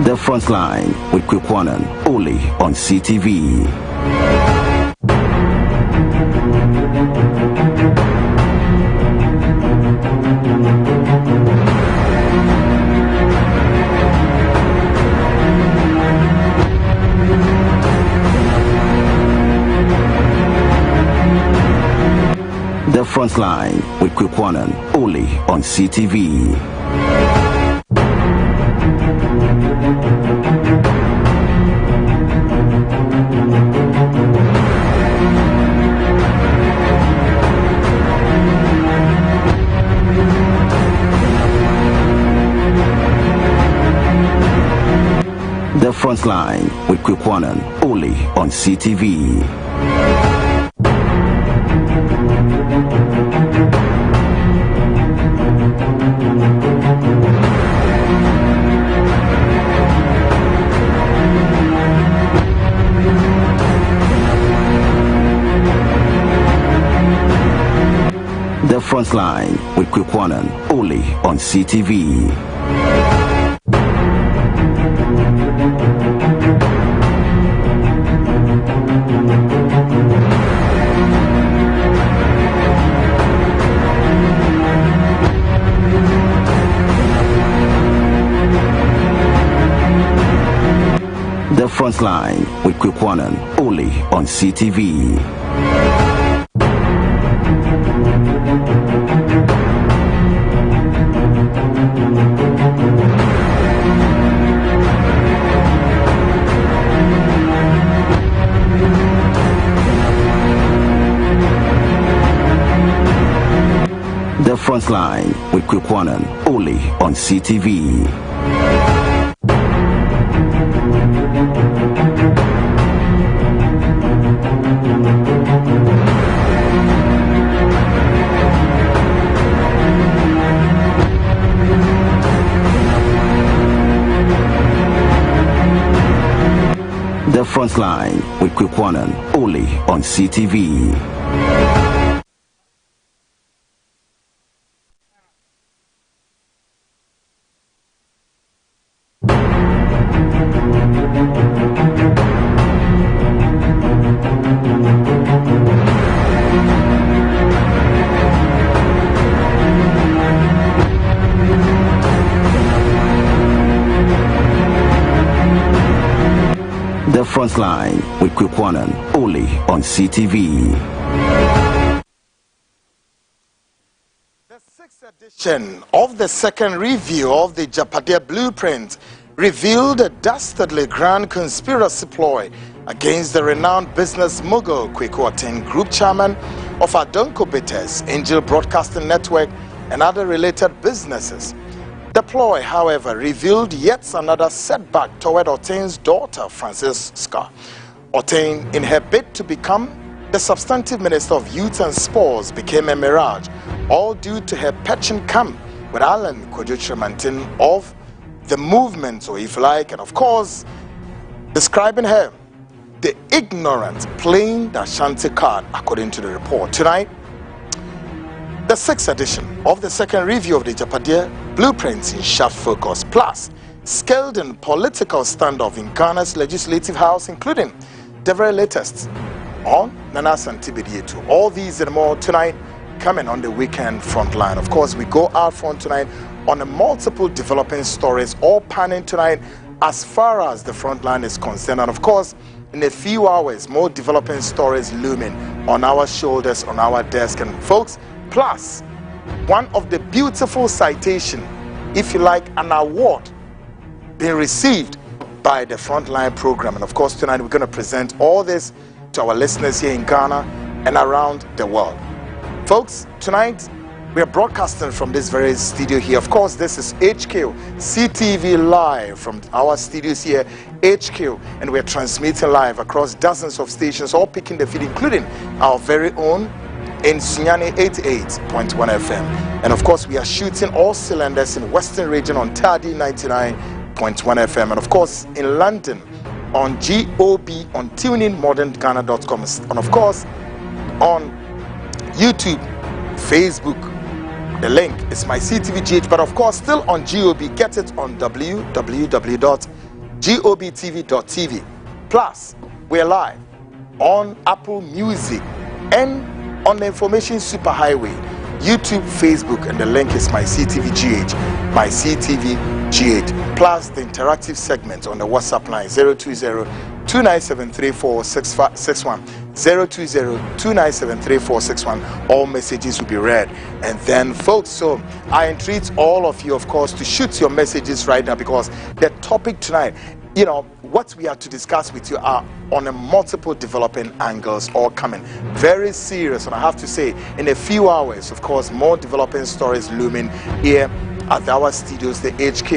The Frontline with Kwaku Annan, only on CTV. The Frontline with Kwaku Annan, only on CTV. The Frontline with Kwaku Annan, only on CTV. The Frontline with Kwaku Annan, only on CTV. The Frontline with Kwaku Annan, only on CTV. The Frontline with Kwaku Annan, only on CTV. The Frontline with Kwaku Annan, only on CTV. The Frontline with Kwaku Annan, only on CTV. The sixth edition of the second review of the Agyapadie blueprint revealed a dastardly grand conspiracy ploy against the renowned business mogul Kwaku Annan, group chairman of Adonko Bitters, Angel Broadcasting Network, and other related businesses. The ploy, however, revealed yet another setback toward Otein's daughter, Francisca. Otein, in her bid to become the substantive Minister of Youth and Sports, became a mirage, all due to her penchant camp with Alan Kojo of the movement, or if you like, and of course, describing her the ignorant playing the Ashanti card, according to the report. Tonight, the sixth edition of the second review of the Agyapadie blueprints in sharp focus, plus scaled and political standoff in Ghana's legislative house, including the very latest on Nana Santibidietu. All these and more tonight, coming on the weekend Frontline. Of course, we go out front tonight on a multiple developing stories, all panning tonight as far as the Frontline is concerned. And of course, in a few hours, more developing stories looming on our shoulders, on our desk. And folks, plus one of the beautiful citation, if you like, an award being received by the Frontline program. And of course, tonight we're going to present all this to our listeners here in Ghana and around the world. Folks, tonight we are broadcasting from this very studio here. Of course, this is HQ CTV live from our studios here, HQ, and we're transmitting live across dozens of stations, all picking the feed, including our very own in Sunyani 88.1 FM. And of course, we are shooting all cylinders in Western region on Tadi 99.1 FM. And of course, in London on GOB on tuningmodernghana.com. And of course, on YouTube, Facebook. The link is my CTVGH, but of course, still on GOB. Get it on www.gobnews.com. gobtv.tv. Plus, we're live on Apple Music and on the Information Superhighway, YouTube, Facebook, and the link is myctvgh, myctvgh, plus the interactive segment on the WhatsApp line 020-2973-4661, 020-2973-4661. All messages will be read. And then, folks, so I entreat all of you, of course, to shoot your messages right now, because the topic tonight, you know, what we are to discuss with you are on a multiple developing angles, all coming very serious. And I have to say, in a few hours, of course, more developing stories looming here at our studios, the HQ,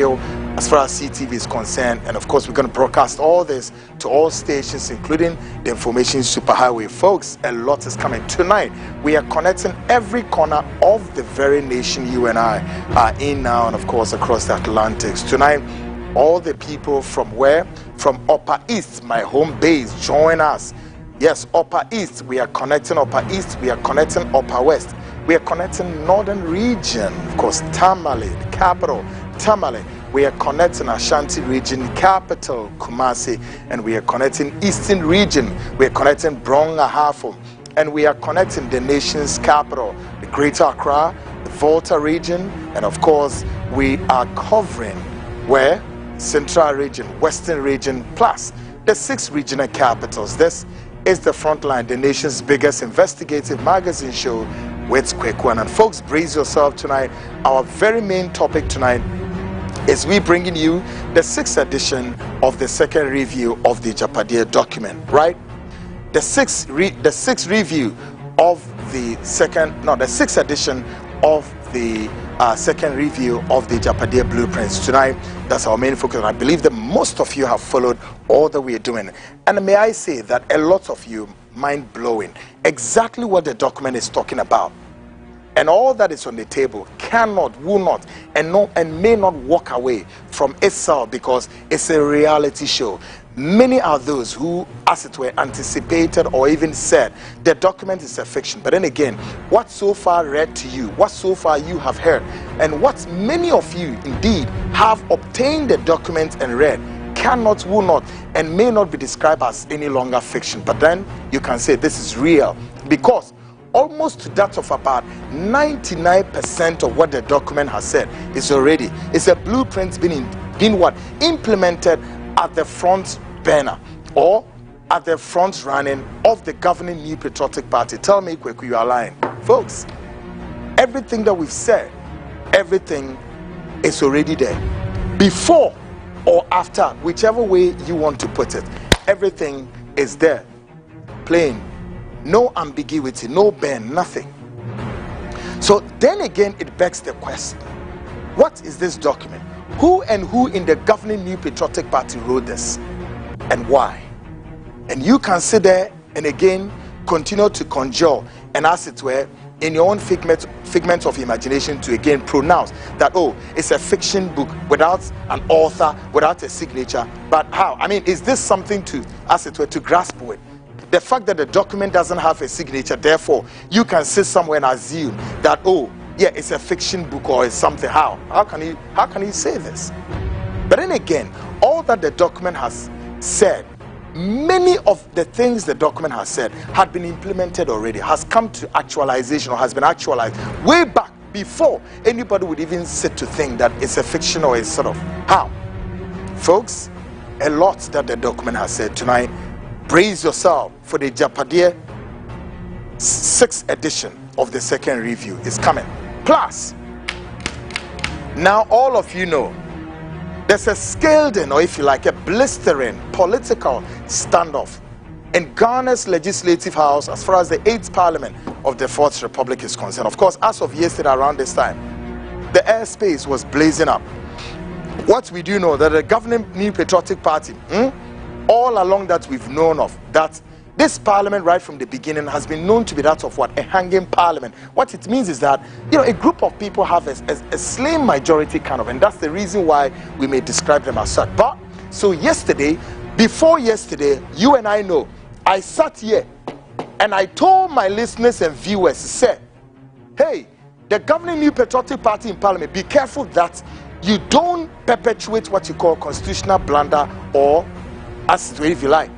as far as CTV is concerned. And of course, we're going to broadcast all this to all stations, including the Information Superhighway. Folks, a lot is coming. Tonight, we are connecting every corner of the very nation you and I are in now, and of course, across the Atlantics. Tonight, all the people from where? From Upper East, my home base, join us. Yes, Upper East, we are connecting Upper East, we are connecting Upper West, we are connecting Northern Region, of course, Tamale, the capital, Tamale. We are connecting Ashanti Region, capital, Kumasi, and we are connecting Eastern Region, we are connecting Brong Ahafo, and we are connecting the nation's capital, the Greater Accra, the Volta Region, and of course, we are covering where? Central Region, Western Region, plus the 6 regional capitals. This is the Frontline, the nation's biggest investigative magazine show with Kwaku Annan. Folks, brace yourself tonight. Our very main topic tonight is we bringing you the 6th edition of the second review of the Agyapadie document, right? The 6th review of the the 6th edition of the second review of the Agyapadie blueprints. Tonight, that's our main focus, and I believe that most of you have followed all that we are doing. And may I say that a lot of you, mind-blowing, exactly what the document is talking about. And all that is on the table cannot, will not, and may not walk away from itself, because it's a reality show. Many are those who, as it were, anticipated or even said the document is a fiction. But then again, what so far read to you, what so far you have heard, and what many of you indeed have obtained the document and read cannot, will not, and may not be described as any longer fiction. But then you can say this is real, because almost to that of about 99% of what the document has said is already, it's a blueprint being what? Implemented at the front burner or at the front running of the governing New Patriotic Party. Tell me, Kwaku, you are lying. Folks, everything that we've said, everything is already there. Before or after, whichever way you want to put it, everything is there. Plain. No ambiguity, no bend, nothing. So then again, it begs the question, what is this document? Who and who in the governing New Patriotic Party wrote this, and why? And you can sit there and again continue to conjure, and as it were, in your own figment of imagination, to again pronounce that, oh, it's a fiction book without an author, without a signature. But how? I mean, is this something to, as it were, to grasp with? The fact that the document doesn't have a signature, therefore, you can sit somewhere and assume that, oh, yeah, it's a fiction book or it's something. How can you say this? But then again, all that the document has said, many of the things the document has said had been implemented already, has come to actualization or has been actualized way back before anybody would even sit to think that it's a fiction or it's sort of. How? Folks, a lot that the document has said tonight. Brace yourself for the Agyapadie 6th edition of the second review is coming. Plus, now all of you know there's a scalding, or if you like, a blistering political standoff in Ghana's legislative house as far as the 8th Parliament of the 4th Republic is concerned. Of course, as of yesterday around this time, the airspace was blazing up. What we do know that the governing New Patriotic Party, all along that we've known of, that this parliament right from the beginning has been known to be that of what? A hanging parliament. What it means is that, you know, a group of people have a slim majority kind of, and that's the reason why we may describe them as such. But, so yesterday, before yesterday, you and I know, I sat here and I told my listeners and viewers, said, hey, the governing New Patriotic Party in Parliament, be careful that you don't perpetuate what you call constitutional blunder, or as if you like,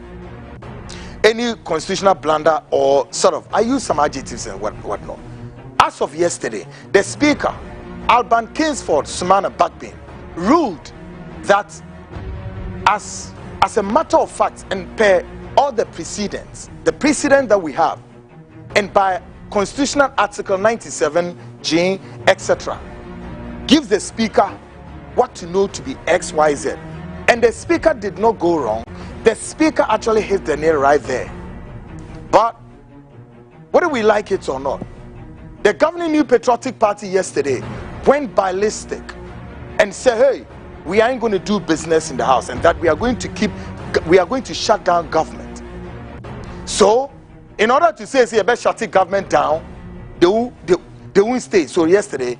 any constitutional blunder, or sort of, I use some adjectives and whatnot. As of yesterday, the Speaker, Alban Kingsford Sumana Backbin, ruled that as a matter of fact, and per all the precedent that we have, and by Constitutional Article 97G, etc., gives the Speaker what to know to be X, Y, Z. And the Speaker did not go wrong. The Speaker actually hit the nail right there. But whether we like it or not, the governing New Patriotic Party yesterday went ballistic and said, hey, we ain't going to do business in the House, and that we are going to shut down government. So, in order to say you better shut the government down, they won't stay. So yesterday,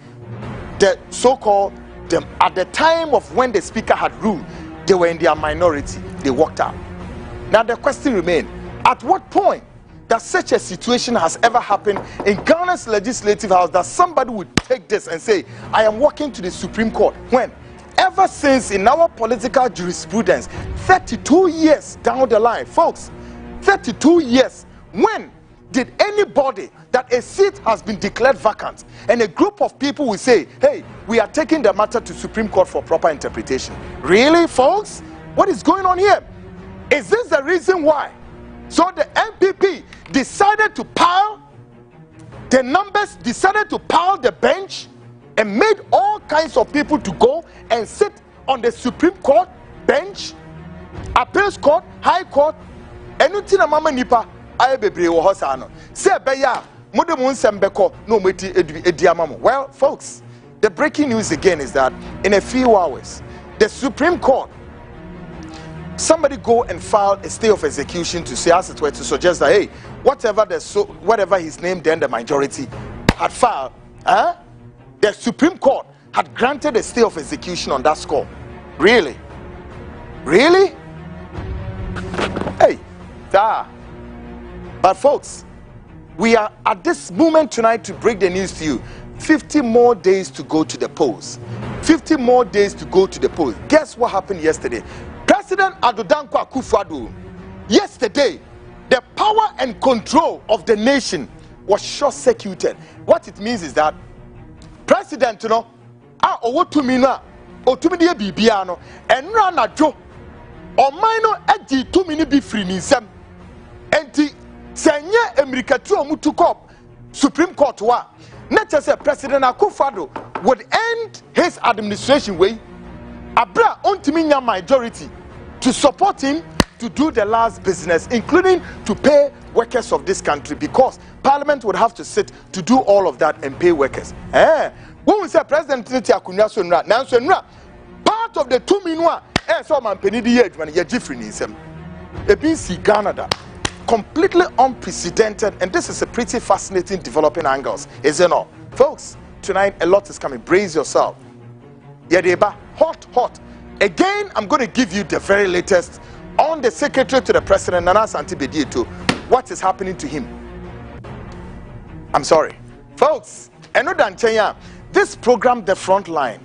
the so-called, at the time of when the Speaker had ruled, they were in their minority. They walked out. Now the question remains, at what point that such a situation has ever happened in Ghana's legislative house, that somebody would take this and say, I am walking to the Supreme Court? When? Ever since in our political jurisprudence, 32 years down the line, folks, 32 years, when did anybody that a seat has been declared vacant and a group of people will say, hey, we are taking the matter to Supreme Court for proper interpretation? Really, folks? What is going on here? Is this the reason why? So the MPP decided to pile the numbers, decided to pile the bench, and made all kinds of people to go and sit on the Supreme Court bench, Appeals Court, High Court, and utina mama nipa aye bebre wo hosa no. Se beya modem nsembeko no meti ediamamo. Well, folks, the breaking news again is that in a few hours, the Supreme Court, somebody go and file a stay of execution to say, as it were, to suggest that, hey, whatever his name then the majority had filed, the Supreme Court had granted a stay of execution on that score. Really? Really? Hey, but folks, we are at this moment tonight to break the news to you. 50 more days to go to the polls. 50 more days to go to the polls. Guess what happened yesterday? President Kwaku Annan, yesterday, the power and control of the nation was short-circuited. What it means is that President, otumide bibiano, and rana jo, or minor edi 2 minutes be free nisem, and the Senya Americatu Mutukop Supreme Court wa. Not just a President Akufo-Addo would end his administration way. Abra ontiminya majority to support him to do the last business, including to pay workers of this country, because Parliament would have to sit to do all of that and pay workers. When we say President Akunya Sonra, now Sonra, part of the 2 minutes, so man penidi yedman ye different in some. ABC Canada, completely unprecedented, and this is a pretty fascinating developing angles, is it not? Folks, tonight a lot is coming. Brace yourself. Yedeba, hot. Again, I'm going to give you the very latest on the Secretary to the President, Nana Santi-Bediye, to what is happening to him. I'm sorry. Folks, this program, The Frontline,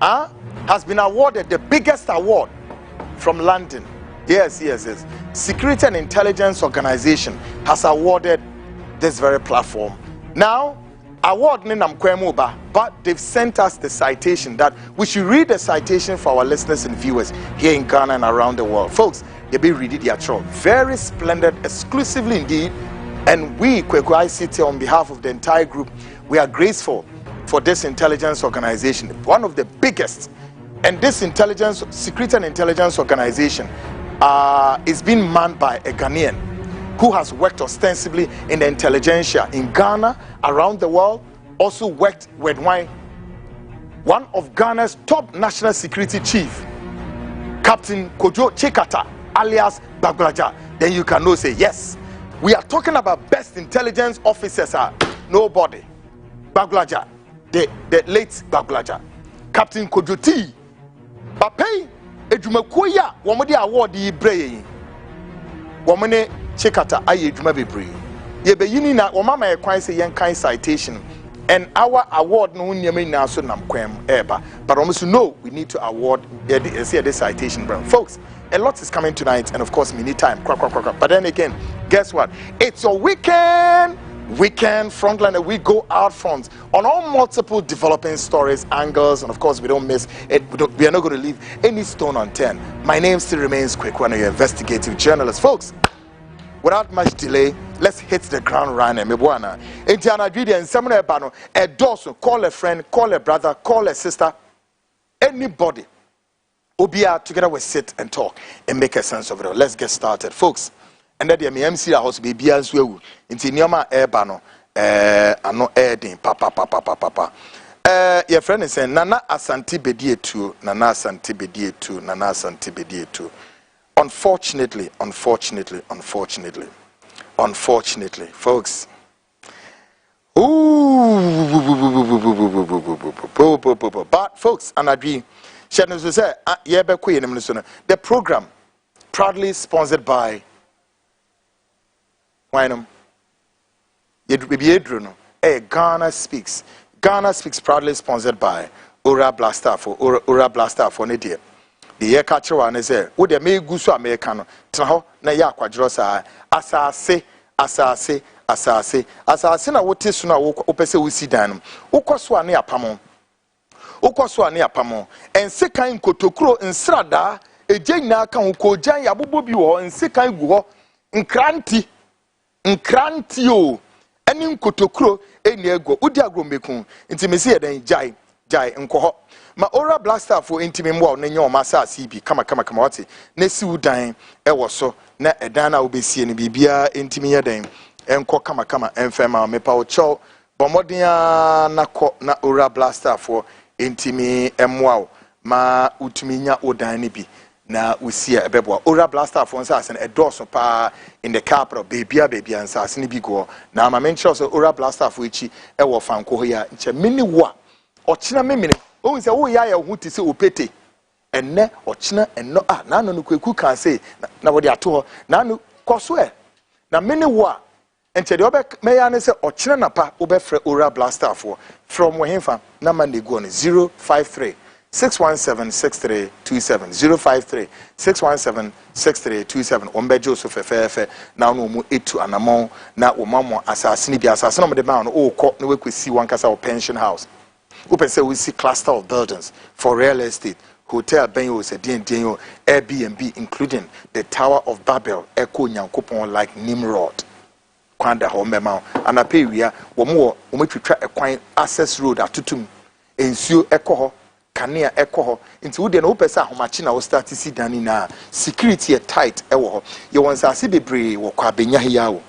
has been awarded the biggest award from London. Yes. Security and Intelligence Organization has awarded this very platform. Now, award Ninam Kwemuba, but they've sent us the citation that we should read the citation for our listeners and viewers here in Ghana and around the world. Folks, you'll be reading the actual. Very splendid, exclusively indeed. And we, Kwaku ICT, on behalf of the entire group, we are grateful for this intelligence organization, one of the biggest. And this security and intelligence organization is being manned by a Ghanaian who has worked ostensibly in the intelligentsia in Ghana, around the world, also worked with one of Ghana's top national security chief, Captain Kojo Chekata, alias Bagulaja. Then you can know, say, yes, we are talking about best intelligence officers. Nobody. Bagulaja, the late Bagulaja, Captain Kojo T. Bapay, Ejumakoya, Wamadi award the Bray. Wamane Chekata, Aye Juma Bebre. Ye be yini na Wamama a quite say young kind citation. And our award no now so nam kwem eba. But almost no, we need to award this citation, bro. Folks, a lot is coming tonight, and of course we need time. But then again, guess what? It's a weekend Frontline. We go out front on all multiple developing stories, angles, and of course we don't miss it. We are not going to leave any stone unturned. My name still remains Kwaku Annan, your investigative journalist. Folks, without much delay, let's hit the ground running. Mebuana. Indiana Agyapadie and someone ebano. A dozen, call a friend, call a brother, call a sister, anybody. Obia together we sit and talk and make a sense of it all. Let's get started, folks. And that the MC house be as well. Into Nioma ebano, ano adding papa. Your friend is saying Nana Asanti Bedie too, Nana Asanti Bedie too, Nana Asanti Bedie too. Unfortunately, folks. But folks, and I agree. The program proudly sponsored by Ghana Speaks. Ghana Speaks proudly sponsored by Ura Blaster for Nidia. The year catcher one is there. Would they make good so Americano? Traho, na ya quadrosa, asase, na what is soon opese we see danum. Ukoswa ne apamo. And sekan kotokro in strada, a jana kan ko jan yabubi wo, and sekan guho, nkranti eni kotokro eni ego udi agromekun intimisi eden jai nkoho ma ora blaster for intimi mwa na nya o masa CB kama wate na si udan ewo so na edan na obesie ni bibia intimi yeden enko kama enfema mepa o cho bomodia na ora blaster for intimi emwa ma utumi nya odan ni bi na usia ebeboa ora blaster for nsase na edoso pa in the capital baby nsase ni bigo na ma mention so ora blaster for echi ewo fanko ya nche mini wa ochina memene o nse wo ya hu ti se opete enne ochina enno na no Kwaku kan say na wo de ato ho na no koso na mini wa enche de obe meya ne se ochina na pa obe frɛ ora blaster for from wehemfa na man dey go on 053 617-6327 053-617-6327 Ombe Joseph Fefe na no mu etu anamon na omamo asase ni bi asase no me de ma no o kɔ na we kwesi wan kasa o pension house we say we see cluster of buildings for real estate hotel benyo se den Airbnb including the Tower of Babel echo nyankopon like Nimrod kwanda ho mbema anape wia wo mo twetwa ekwan access road atutum ensuo ekɔ ho kanea ekoho nti wo de no pesa ahomachi na wo start si dani na security e tight ewo ho ye wonsa ase bebre wo kwa benya he yawo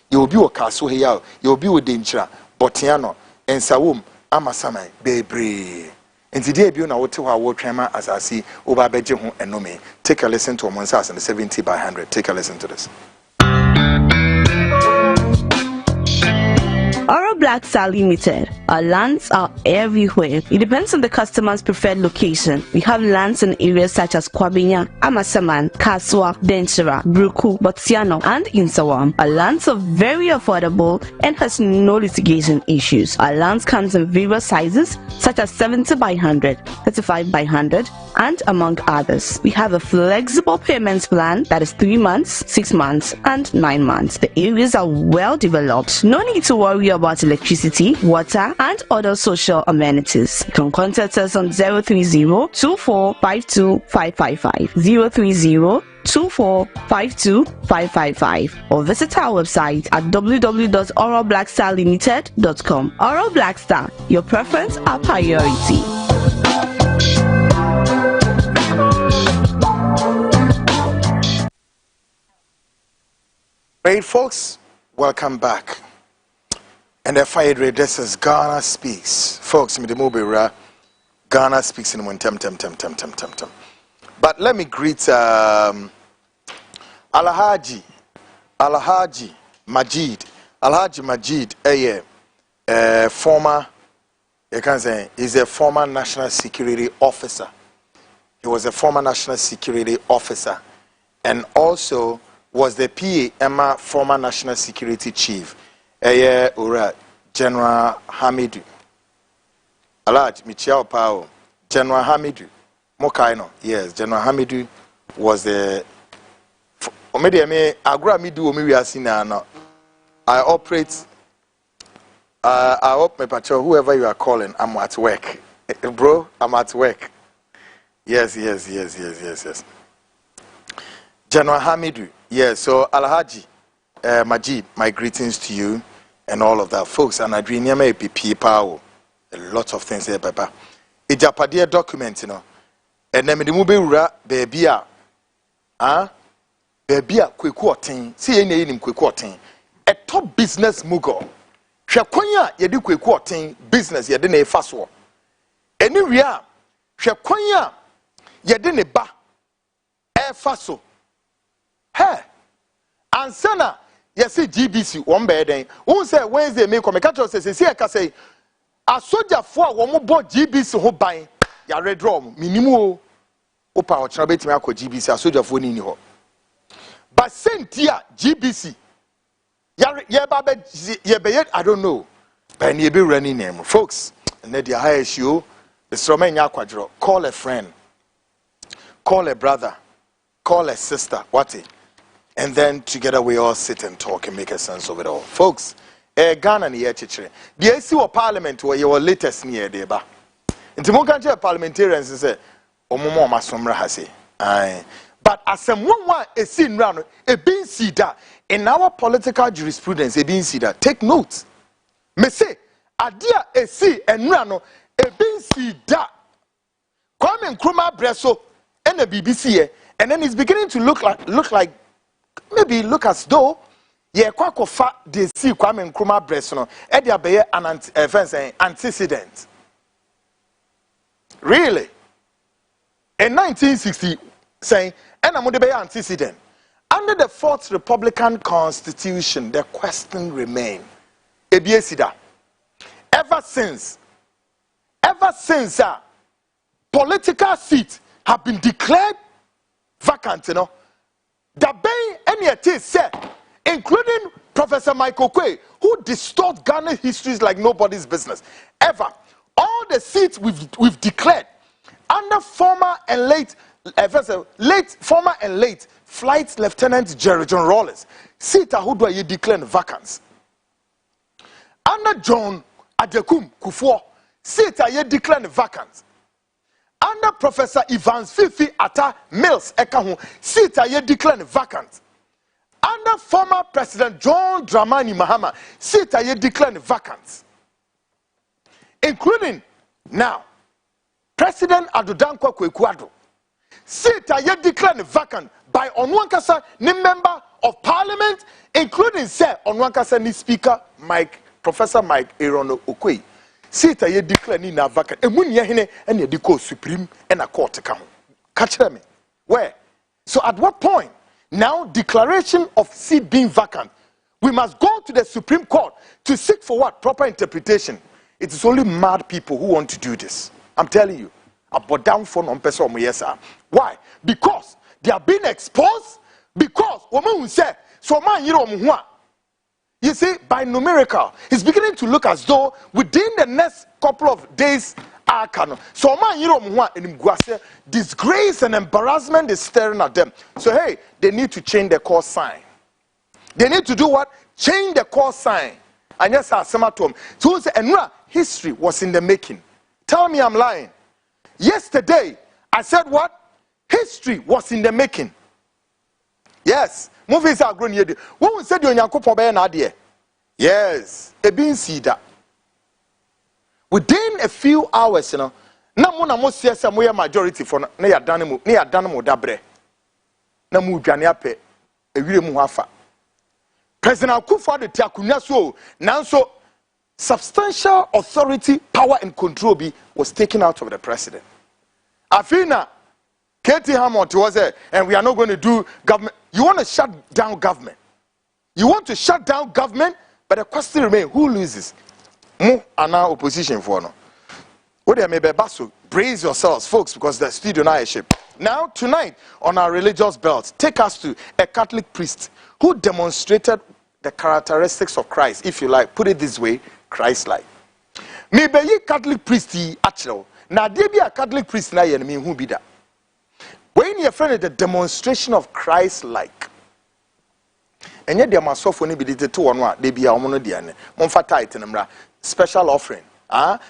ye obi wo kaso he yawo ye obi wo de nchira botia no ensawom amasamai bebre nti de bi na wo te ho wo twema asase wo ba beje ho enome. Take a listen to Omonsa and 70 by 100. Take a listen to this. Oro Black Star Limited. Our lands are everywhere. It depends on the customer's preferred location. We have lands in areas such as Kwabenya, Amasaman, Kaswa, Denchira, Bruku, Botsiano, and Insawam. Our lands are very affordable and has no litigation issues. Our lands comes in various sizes such as 70 by 100, 35 by 100, and among others. We have a flexible payments plan that is 3 months, 6 months, and 9 months. The areas are well developed. No need to worry about electricity, water, and other social amenities. You can contact us on 030-2452-555, 030-2452-555, or visit our website at www.oroblackstarlimited.com. Oro Black Star, your preference, our priority. Great folks, welcome back. And the fire rate, this is Ghana Speaks. Folks, me the mobile Ghana Speaks in one tem. But let me greet Alhaji Majid. Alhaji Majid, former, you can say, is a former national security officer. He was a former national security officer and also was the PA Emma former national security chief. Ura General Hamidu. Alaj Michiao Pao, General Hamidu, Mokaino. Yes, General Hamidu was the. I operate. I hope my patrol, whoever you are calling, I'm at work. Bro, I'm at work. Yes. General Hamidu. Yes, so Alhaji, Majid, my greetings to you and all of that. Folks, and I dream you may be people. A lot of things here, Papa. Agyapadie document, you know. And then the movie baby, baby, Kwaku Annan. See any name Kwaku Annan. A top business mogul. Hwekwanya ye di Kwaku Annan business ye de na efa so. Anywhere, hwekwanya ye de ne ba efa so. Hey, ansana ye see GBC one be den. Who say Wednesday me come catch us say e ka say a soldier for a wo bo GBC ho ban ya redraw minimu o opa o chira betimi akọ GBC a soldier for ni ho. But sentia GBC I don't know. But you be running name, folks. And then the highest you, the Stromania Quadro. Call a friend, call a brother, call a sister. What it? And then together we all sit and talk and make a sense of it all, folks. Ghana ni yechichire. The AC of Parliament where your latest near deba. Into Mokanche parliamentarians say, Omomo Masomra hase. Aye. But as someone is seen round a being see that in our political jurisprudence, a being see that. Take note. Me say, Adia a see and rano a being see that. Kwame Nkrumah Breso and the BBC, and then it's beginning to look like maybe look as though Kwaku fa they see Kwame Nkrumah Breso and they be an antecedent. Really? In 1960, saying and I'm going to be antecedent. Under the 4th Republican Constitution, the question remains. Ever since political seats have been declared vacant, you know, the bay any said, including Professor Michael Quay, who distort Ghana histories like nobody's business. Ever, all the seats we've declared under former and late Flight Lieutenant Jerry John Rawlings, seat who do you declare vacant. Under John Adekum Kufuor, seat you declare vacant. Under Professor Evans Fifi Atta Mills Ekahu, seat you declare vacant. Under former President John Dramani Mahama, seat you declare vacant. Including now President Adodankwa Kwaku seat you declare vacant by Onwankasa ni member of Parliament, including Sir Onwankasa ni Speaker Professor Mike Aaron Okwe. Seat you declare ni na vacant. Emun ye hine and ye declare Supreme and a court account. Catch me. Where? So at what point? Now declaration of seat being vacant. We must go to the Supreme Court to seek for what? Proper interpretation. It is only mad people who want to do this. I'm telling you. About down phone on person. Why? Because they are being exposed. Because woman will say, so man you see, by numerical, it's beginning to look as though within the next couple of days, so man disgrace and embarrassment is staring at them. So hey, they need to change the call sign. They need to do what? Change the call sign. And yes, I told him. So history was in the making. Tell me I'm lying. Yesterday, I said what? History was in the making. Yes. Movies are grown here. What we said you Nyankopon. Yes. A being see that. Within a few hours, you know, na mo see some majority for na ya dan mo dabre. Na mu dwane ape e wire mu hafa. President Akufo-Addo ti akunya so nanso substantial authority, power and control was taken out of the president. Afina Katie Hammond was there, and we are not going to do government. You want to shut down government. You want to shut down government, but the question remains, who loses? Mo and our opposition for no. What they may be basso. Brace yourselves, folks, because the studio now is ship. Now, tonight, on our religious belt, take us to a Catholic priest who demonstrated the characteristics of Christ, if you like, put it this way, Christ-like. Me be ye Catholic priest actually. Na dey be a Catholic priest na ye me who be that. When your friend the demonstration of Christ like. And yet, there must often be the 2 on 1. They be a woman, dear. Monfa tight in special offering.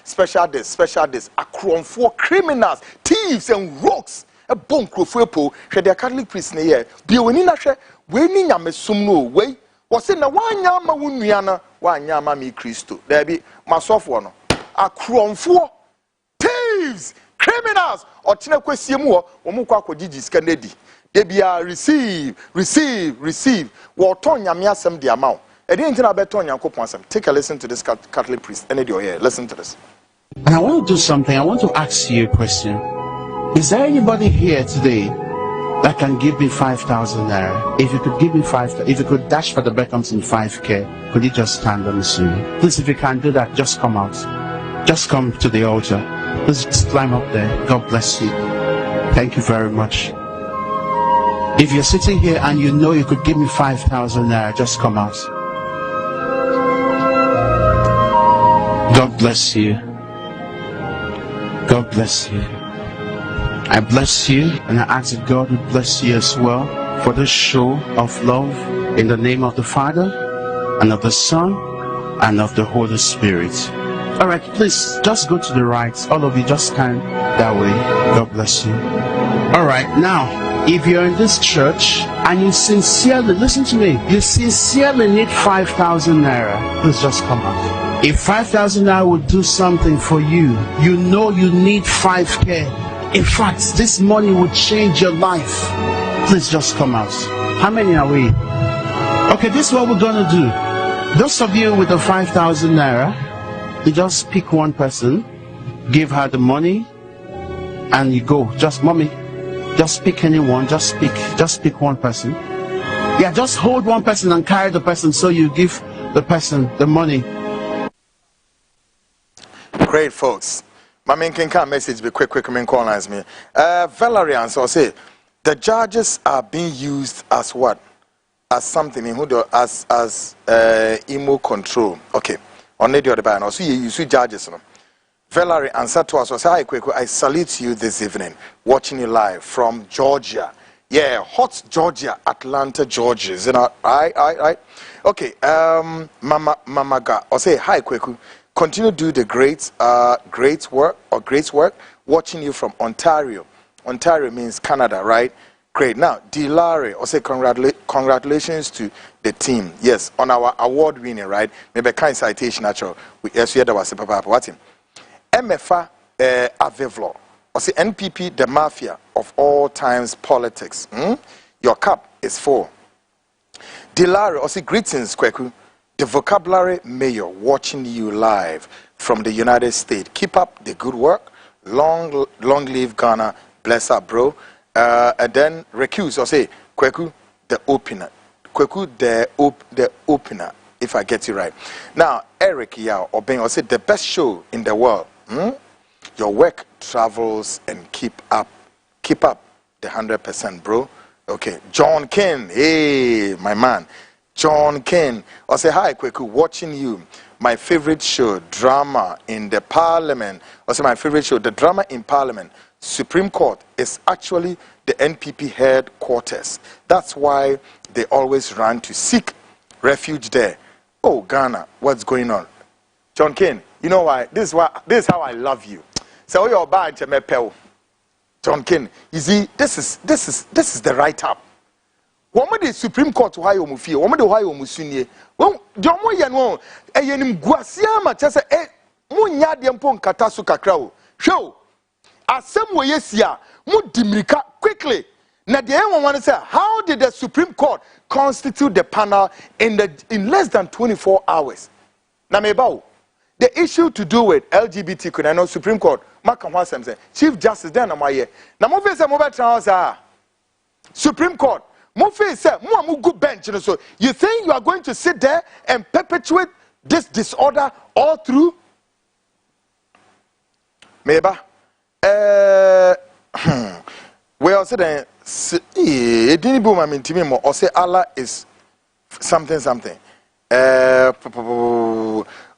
Special this. A for criminals, thieves, and rogues. A bone crew for po. Should the Catholic priest near be winning a share? Winning a mesumno way. Was in a 1 yama wuniana, 1 yama me Christo. There be myself one. A crown for thieves, criminals, or Tina Quesimu, or Mukwako Gigi's Kennedy. They be receive. Well, Tonya Miasem the amount. I didn't know about Tonya Koponsam. Take a listen to this Catholic priest. Any your ear. Listen to this. And I want to do something. I want to ask you a question. Is there anybody here today that can give me 5,000 naira? If you could give me 5,000, if you could dash for the Beckhams in 5K, could you just stand on the scene? Please, if you can't do that, just come out. Just come to the altar. Please just climb up there. God bless you. Thank you very much. If you're sitting here and you know you could give me 5,000 naira, just come out. God bless you. God bless you. I bless you, and I ask that God would bless you as well for this show of love in the name of the Father, and of the Son, and of the Holy Spirit. All right, please just go to the right. All of you just stand that way. God bless you. All right, now, if you're in this church and you sincerely, listen to me, you sincerely need 5,000 naira, please just come out. If 5,000 naira would do something for you, you know you need 5K. In fact, this money would change your life. Please just come out. How many are we? Okay, this is what we're going to do. Those of you with the 5,000 naira, you just pick one person, give her the money, and you go. Just, mommy. Just pick anyone, just pick one person. Yeah, just hold one person and carry the person so you give the person the money. Great, folks. My main can message be quick, main call lines me. Valerian, so say the judges are being used as what? As something in who as emo control. Okay. On the other band, also you see judges. No? Valerie answered to us was, hi, Kwaku, I salute you this evening, watching you live from Georgia. Yeah, hot Georgia, Atlanta, Georgia. Is it not? Right. Okay, Mama Ga, or say, hi, Kwaku, continue to do the great work, watching you from Ontario. Ontario means Canada, right? Great. Now, Dilare, or say, congratulations to the team. Yes, on our award winning, right? Maybe a kind citation, actually. Yes, we had our papa, what's him? MFA Avevlo, or say NPP, the mafia of all times politics. Your cup is full. Dilare, or say greetings, Kwaku, the vocabulary mayor watching you live from the United States. Keep up the good work. Long live Ghana. Bless up, bro. And then recuse, or say Kwaku, the opener. Kwaku, the opener, if I get you right. Now, Eric Yao, or Ben, or say the best show in the world. Your work travels and keep up the 100%, bro. Okay, John Ken, hey, my man, John Ken. I say hi, Kwaku, watching you. My favorite show, drama in the Parliament. I say my favorite show, the drama in Parliament. Supreme Court is actually the NPP headquarters. That's why they always run to seek refuge there. Oh, Ghana, what's going on? John Ken, you know why? This is how I love you. So you're bad to me, John Ken. You see, this is the right up. One of the Supreme Court why you mufie, one of the why you musunye. Well, don't mo yanwo. Eyenim guasiama chese munya diempo nkatasu kakrao. Show. Asem we yesia mu dimirika quickly. Now the one want to say, how did the Supreme Court constitute the panel in less than 24 hours? Na mebao. The issue to do with LGBT could I know Supreme Court, Chief Justice, then am I here. Now, mo face mobile trials Supreme Court, mo face mo good bench. So you think you are going to sit there and perpetuate this disorder all through? Maybe. Well, so then, it didn't boom. I mean, to me, or say Allah is something.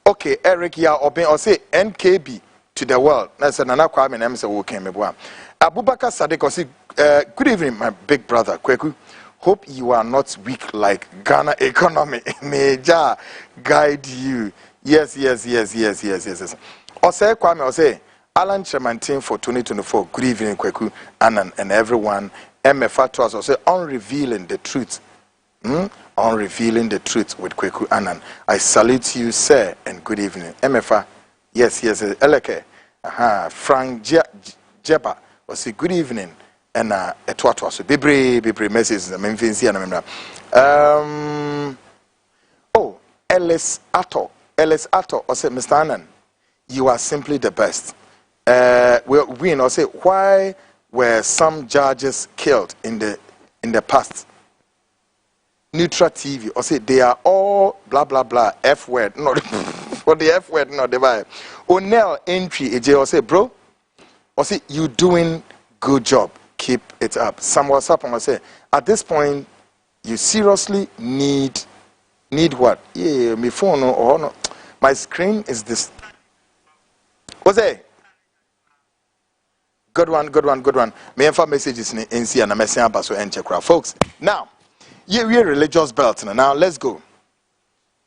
Okay, okay, Eric ya oben or say NKB to the world. That's Nana Kwame Nam say okay me boa. Abubakar Sadiq or say good evening my big brother Kwaku. Hope you are not weak like Ghana economy. May Jah guide you. Yes. Or say Kwame or say Alan Tremantin for 2024. Good evening Kwaku Annan and everyone. MFA to us or say on revealing the truth. On revealing the truth with Kwaku Annan. I salute you, sir, and good evening. MFA, yes, Eleke, Frank Japa, or say good evening, and Etwatwa, so Bibre messages, I mean, Vinci and oh, Ellis Atto, or say, Mr. Annan, you are simply the best. We or say, why were some judges killed in the past? Neutral TV, or say they are all blah blah blah F word, not for the F word, not the vibe. O'Neill entry, AJ, or say, bro, or say you doing good job, keep it up. Some WhatsApp, and I say at this point you seriously need what? Yeah, my phone or no, my screen is this. What's that? Good one. Me and messages in see and I'm messing up so and check folks. Now. We're religious belt now. Let's go.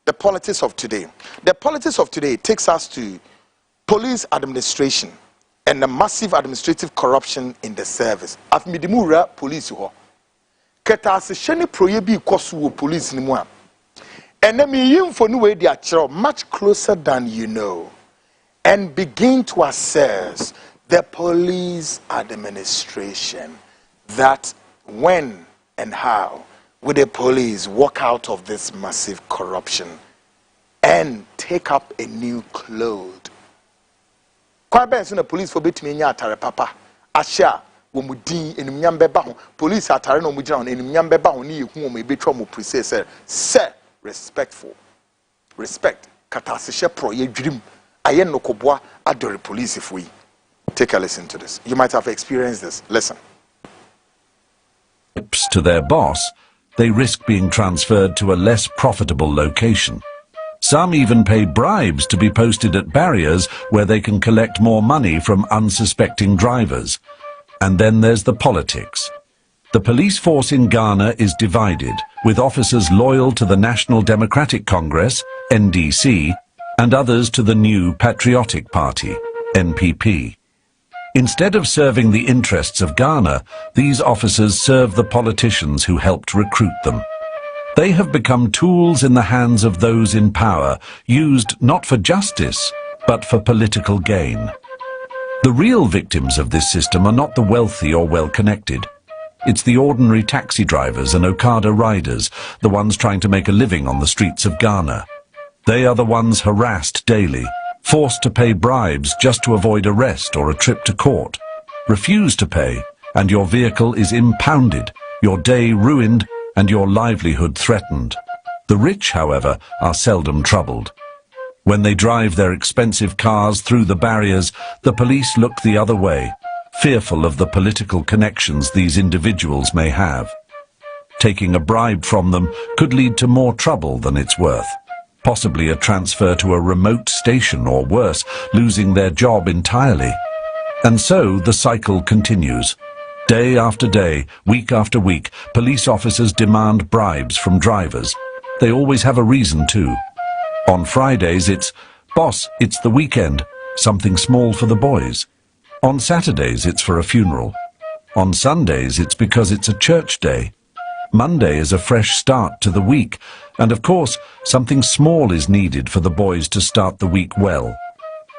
The politics of today. The politics of today takes us to police administration and the massive administrative corruption in the service. Afmidimura police ho. Keta se sheni proyebi kosu police ni mu. And then me yim for no way they are much closer than you know, and begin to assess the police administration. That when and how would the police walk out of this massive corruption and take up a new clothes? Quite bad, the police for bit me nyatare papa. Asha, womudi in Myambe police atare no mujan in Myambe ni whom may be trauma precise, sir, respectful. Respect. Katasisha pro ye dream. Ayen no kobwa adore police if we take a listen to this. You might have experienced this. Listen. To their boss, they risk being transferred to a less profitable location. Some even pay bribes to be posted at barriers where they can collect more money from unsuspecting drivers. And then there's the politics. The police force in Ghana is divided, with officers loyal to the National Democratic Congress, NDC, and others to the New Patriotic Party, NPP. Instead of serving the interests of Ghana, these officers serve the politicians who helped recruit them. They have become tools in the hands of those in power, used not for justice, but for political gain. The real victims of this system are not the wealthy or well-connected. It's the ordinary taxi drivers and Okada riders, the ones trying to make a living on the streets of Ghana. They are the ones harassed daily, forced to pay bribes just to avoid arrest or a trip to court. Refuse to pay, and your vehicle is impounded, your day ruined, and your livelihood threatened. The rich, however, are seldom troubled. When they drive their expensive cars through the barriers, the police look the other way, fearful of the political connections these individuals may have. Taking a bribe from them could lead to more trouble than it's worth. Possibly a transfer to a remote station or worse, losing their job entirely. And so the cycle continues. Day after day, week after week, police officers demand bribes from drivers. They always have a reason too. On Fridays it's, "Boss, it's the weekend, something small for the boys." On Saturdays it's for a funeral. On Sundays it's because it's a church day. Monday is a fresh start to the week, and of course, something small is needed for the boys to start the week well.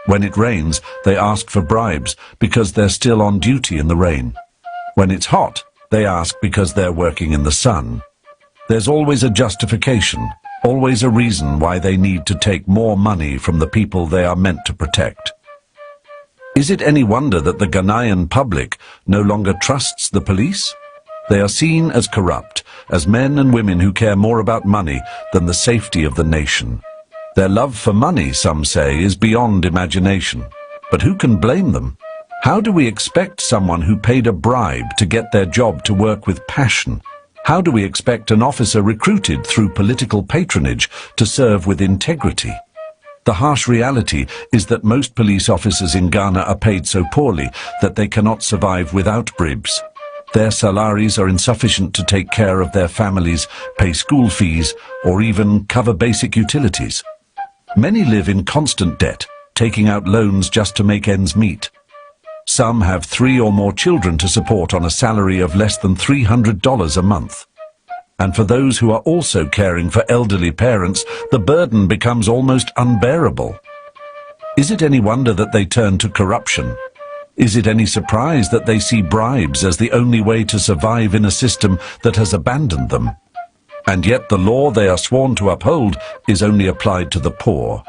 When it rains, they ask for bribes because they're still on duty in the rain. When it's hot, they ask because they're working in the sun. There's always a justification, always a reason why they need to take more money from the people they are meant to protect. Is it any wonder that the Ghanaian public no longer trusts the police? They are seen as corrupt, as men and women who care more about money than the safety of the nation. Their love for money, some say, is beyond imagination. But who can blame them? How do we expect someone who paid a bribe to get their job to work with passion? How do we expect an officer recruited through political patronage to serve with integrity? The harsh reality is that most police officers in Ghana are paid so poorly that they cannot survive without bribs. Their salaries are insufficient to take care of their families, pay school fees, or even cover basic utilities. Many live in constant debt, taking out loans just to make ends meet. Some have 3 or more children to support on a salary of less than $300 a month. And for those who are also caring for elderly parents, the burden becomes almost unbearable. Is it any wonder that they turn to corruption? Is it any surprise that they see bribes as the only way to survive in a system that has abandoned them? And yet the law they are sworn to uphold is only applied to the poor.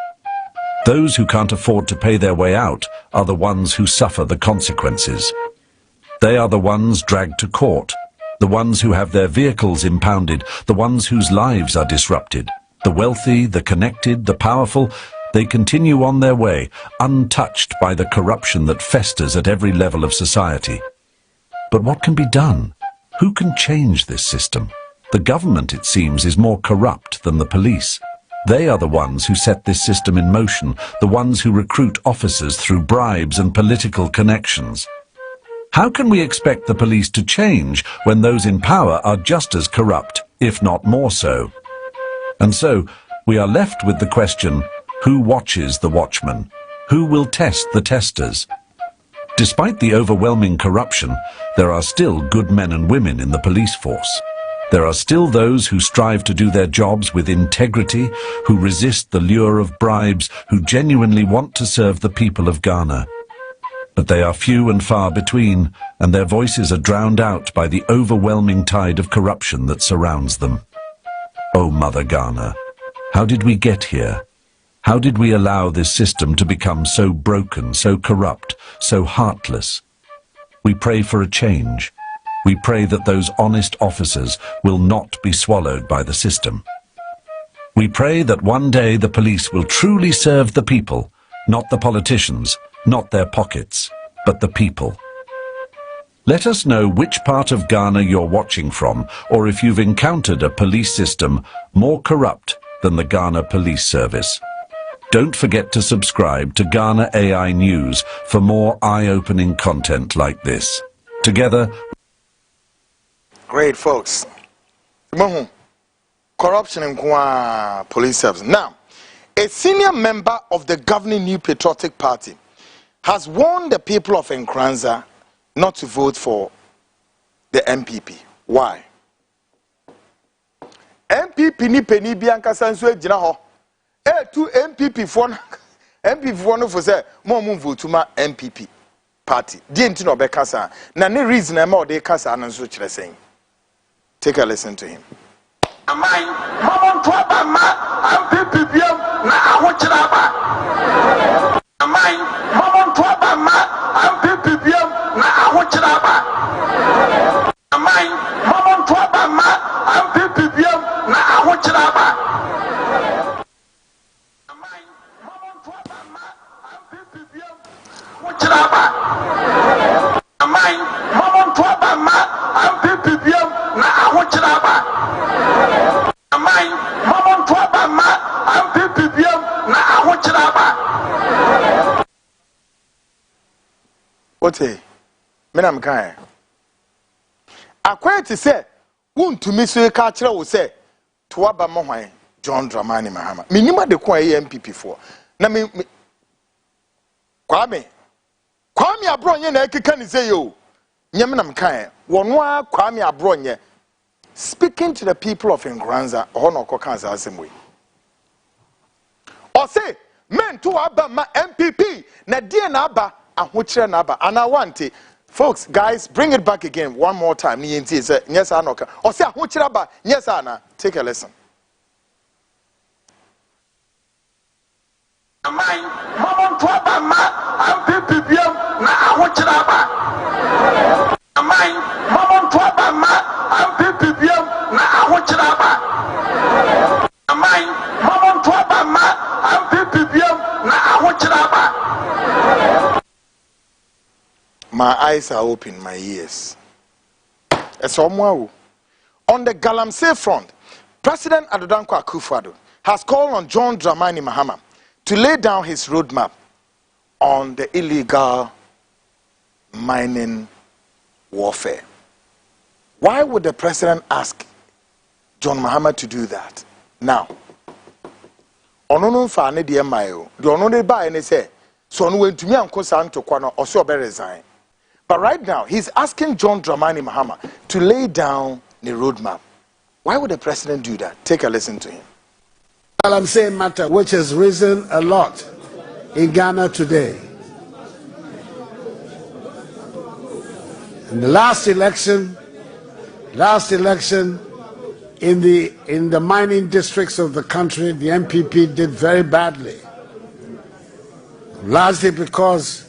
Those who can't afford to pay their way out are the ones who suffer the consequences. They are the ones dragged to court, the ones who have their vehicles impounded, the ones whose lives are disrupted. The wealthy, the connected, the powerful, they continue on their way, untouched by the corruption that festers at every level of society. But what can be done? Who can change this system? The government, it seems, is more corrupt than the police. They are the ones who set this system in motion, the ones who recruit officers through bribes and political connections. How can we expect the police to change when those in power are just as corrupt, if not more so? And so, we are left with the question, who watches the watchmen? Who will test the testers? Despite the overwhelming corruption, there are still good men and women in the police force. There are still those who strive to do their jobs with integrity, who resist the lure of bribes, who genuinely want to serve the people of Ghana. But they are few and far between, and their voices are drowned out by the overwhelming tide of corruption that surrounds them. Oh, Mother Ghana, how did we get here? How did we allow this system to become so broken, so corrupt, so heartless? We pray for a change. We pray that those honest officers will not be swallowed by the system. We pray that one day the police will truly serve the people, not the politicians, not their pockets, but the people. Let us know which part of Ghana you're watching from, or if you've encountered a police system more corrupt than the Ghana Police Service. Don't forget to subscribe to Ghana AI News for more eye-opening content like this. Together, great, folks. Corruption in police service. Now, a senior member of the governing New Patriotic Party has warned the people of Nkranza not to vote for the MPP. Why? MPP ni peni bianca sanso ejina ho. To MPP for no for say mo vote ma MPP party. Di enti no be kasa. Na ne reason am o de kasa na so kire sen. Take a listen to him. Amai, mama to ba ma MPP biam na aho kira ba. Amai, mama to ba ma MPP biam na aho kira ba. Amai, mama to ba ma MPP biam na aho kira ba. Amai, mama to ba ma MPP biam aho kira ba. Amai, mama to ba ma MPP biam na aho kira ba. Amai, mama to ba ma MPP biam na aho kira ba. Ote, menam kan. Akwai ti say, wontumi so ka kire wo say, to aba mo hwan John Dramani Mahama. Minima de kwa MPP for. Na me Kwame Abronye na ekeka ni say yo. Nyamenam kan. Wono a Kwame Abronye speaking to the people of Nkranza, hono ko kan za asemwe. O say, men to aba ma MPP na die na aba ahochire na aba ana wante. Folks, guys, bring it back again one more time. Yes, anoka. O say ahochire aba, yes ana. Take a lesson. Amai, mama to aba ma MPP biam na ahochire aba. Amai, mama to aba ma MPP biam na ahochire aba. Amai, mama to aba ma MPP biam na ahochire aba. My eyes are open, my ears. On the Galamsey front, President Kwaku Annan has called on John Dramani Mahama to lay down his roadmap on the illegal mining warfare. Why would the president ask John Mahama to do that? Now, Onono fa ne de mayo. The Onono ba ene say, so no wentumi ankosa ntokwa no oso obe resign. But right now, he's asking John Dramani Mahama to lay down the roadmap. Why would the president do that? Take a listen to him. Galamsey matter, which has risen a lot in Ghana today. In the last election in the mining districts of the country, the MPP did very badly. Largely because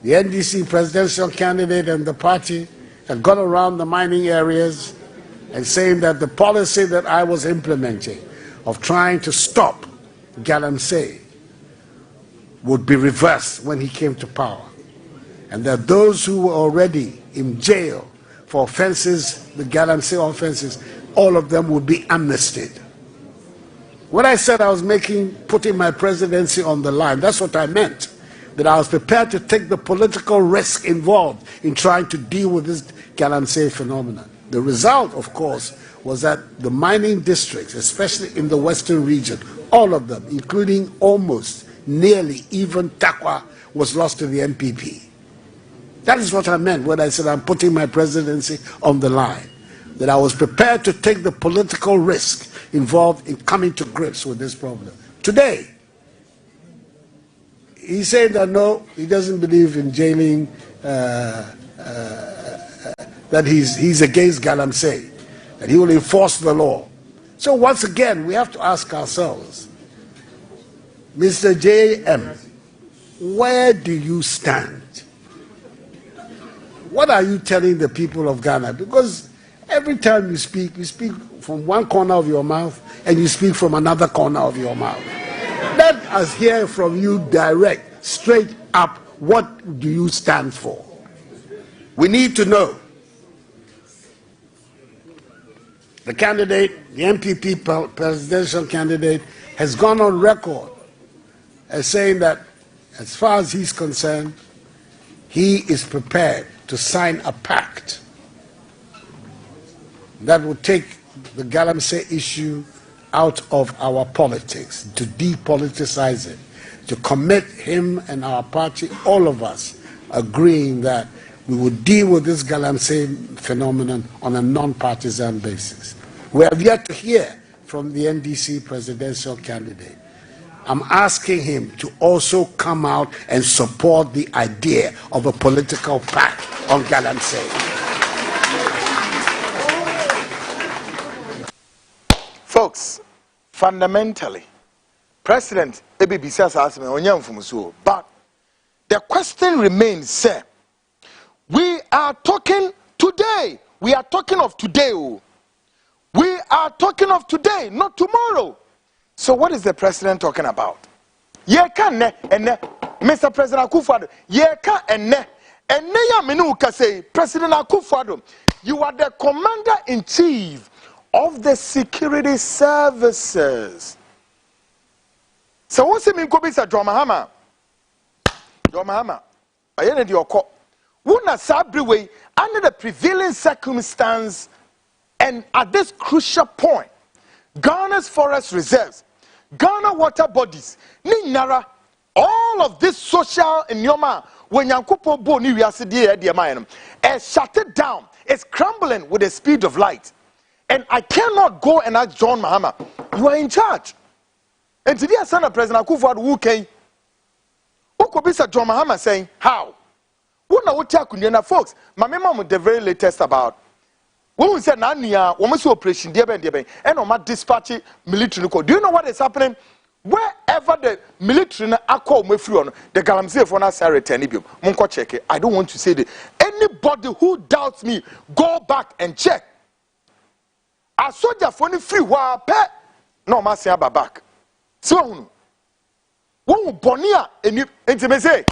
the NDC presidential candidate and the party had gone around the mining areas and saying that the policy that I was implementing of trying to stop Galamsey would be reversed when he came to power, and that those who were already in jail for offenses, the Galamsey offenses, all of them would be amnestied. When I said I was putting my presidency on the line, that's what I meant. That I was prepared to take the political risk involved in trying to deal with this Galamsey phenomenon. The result, of course, was that the mining districts, especially in the western region, all of them, including almost, nearly, even Takwa, was lost to the MPP. That is what I meant when I said I'm putting my presidency on the line. That I was prepared to take the political risk involved in coming to grips with this problem. Today, he said that no, he doesn't believe in jailing, that he's against Galamsey, that he will enforce the law. So once again, we have to ask ourselves, Mr. J.M., where do you stand? What are you telling the people of Ghana? Because every time you speak from one corner of your mouth and you speak from another corner of your mouth. Let us hear from you direct, straight up, what do you stand for? We need to know. The candidate, the MPP presidential candidate, has gone on record as saying that as far as he's concerned, he is prepared to sign a pact that will take the Galamsey issue out of our politics, to depoliticize it, to commit him and our party, all of us, agreeing that we would deal with this Galamsey phenomenon on a non-partisan basis. We have yet to hear from the NDC presidential candidate. I'm asking him to also come out and support the idea of a political pact on Galamsey. Folks, fundamentally, President Ebibisa asked me, but the question remains, sir, we are talking today. We are talking of today. We are talking of today, not tomorrow. So what is the president talking about? Mr. President Akufo-Addo, President Akufo-Addo, you are the commander-in-chief of the security services. So what's it mean to be John Mahama? John Mahama, I ain't your call. Wuna Sabriwe, under the prevailing circumstance and at this crucial point, Ghana's forest reserves, Ghana water bodies, Ninyara, all of this social in Yoma, when Yankupo Bo New Yasidi, is shut it down, it's crumbling with the speed of light. And I cannot go and ask John Mahama, you are in charge. And today I sent a President Akufo-Addo who came. Who could be John Mahama saying, how? Who know what you folks? My memo the very latest about. When we said Nania, we must operation and on my dispatch military. Do you know what is happening? Wherever the military are called me free on the Galamsey for us Munko check it. I don't want to say that anybody who doubts me, go back and check. A soldier for the free wa pet no mas back. So one bonia and intimacy.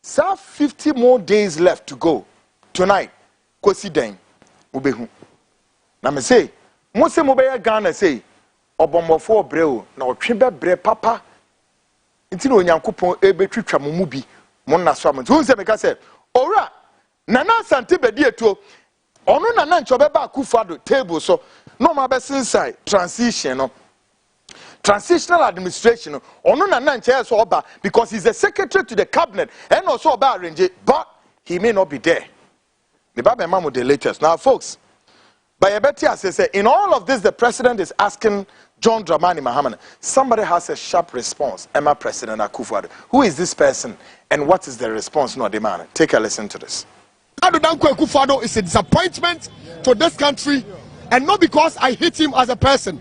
Sir, 50 more days left to go. Tonight, Kosi Den Ubehu. Na me say, Mose Mobile Ghana say, Obomofo Breu, na Trimbe Bre Papa, Inti no Onyankopon ebetwitwa mo mu bi mo na so amonto. Hu se meka se owura Nana Asante Bedi etuo ono Nana Nchobeba Akufo-Addo table so no ma be inside transition no transitional administration ono Nana Nche so oba because he's the secretary to the cabinet and also oba arrange but he may not be there. The Bible memo the latest. Now folks, by Agyapadie says in all of this the president is asking John Dramani Mahama, somebody has a sharp response. Emma President Akufo-Addo. Who is this person and what is the response? No demand. Take a listen to this. Akufo-Addo is a disappointment to this country, and not because I hate him as a person,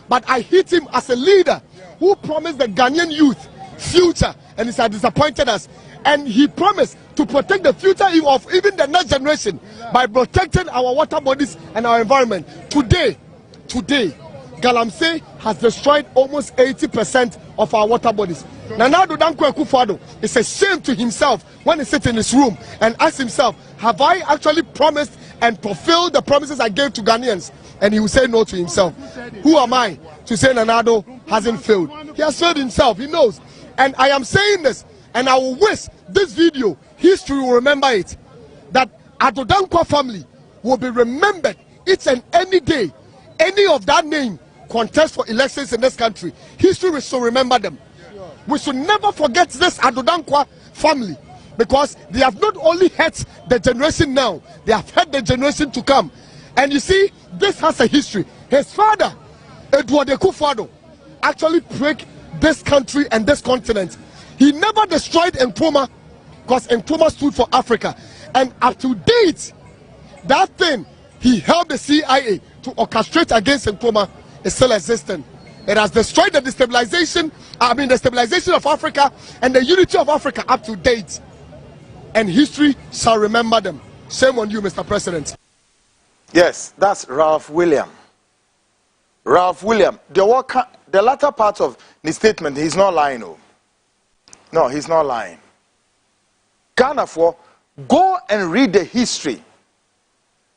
but I hate him as a leader who promised the Ghanaian youth future and has disappointed us. And he promised to protect the future of even the next generation by protecting our water bodies and our environment. Today, Galamsey has destroyed almost 80% of our water bodies. Nana Akufo-Addo is a shame to himself when he sits in his room and asks himself, have I actually promised and fulfilled the promises I gave to Ghanaians? And he will say no to himself. Who am I to say Nana hasn't failed? He has failed himself, he knows. And I am saying this, and I will wish this video, history will remember it, that Addo Dankwa family will be remembered each and any day. Any of that name contest for elections in this country, history will still remember them. We should never forget this Addo Dankwa family, because they have not only hurt the generation now, they have hurt the generation to come. And you see, this has a history. His father, Edward Akufo-Addo, actually broke this country and this continent. He never destroyed Nkrumah because Nkrumah stood for Africa. And up to date, that thing he helped the CIA to orchestrate against Nkrumah is still existing. It has destroyed the stabilization of Africa and the unity of Africa up to date. And history shall remember them. Shame on you, Mr. President. Yes, that's Ralph William. Ralph William. The latter part of the statement, he's not lying. No, he's not lying. Ghana for go and read the history.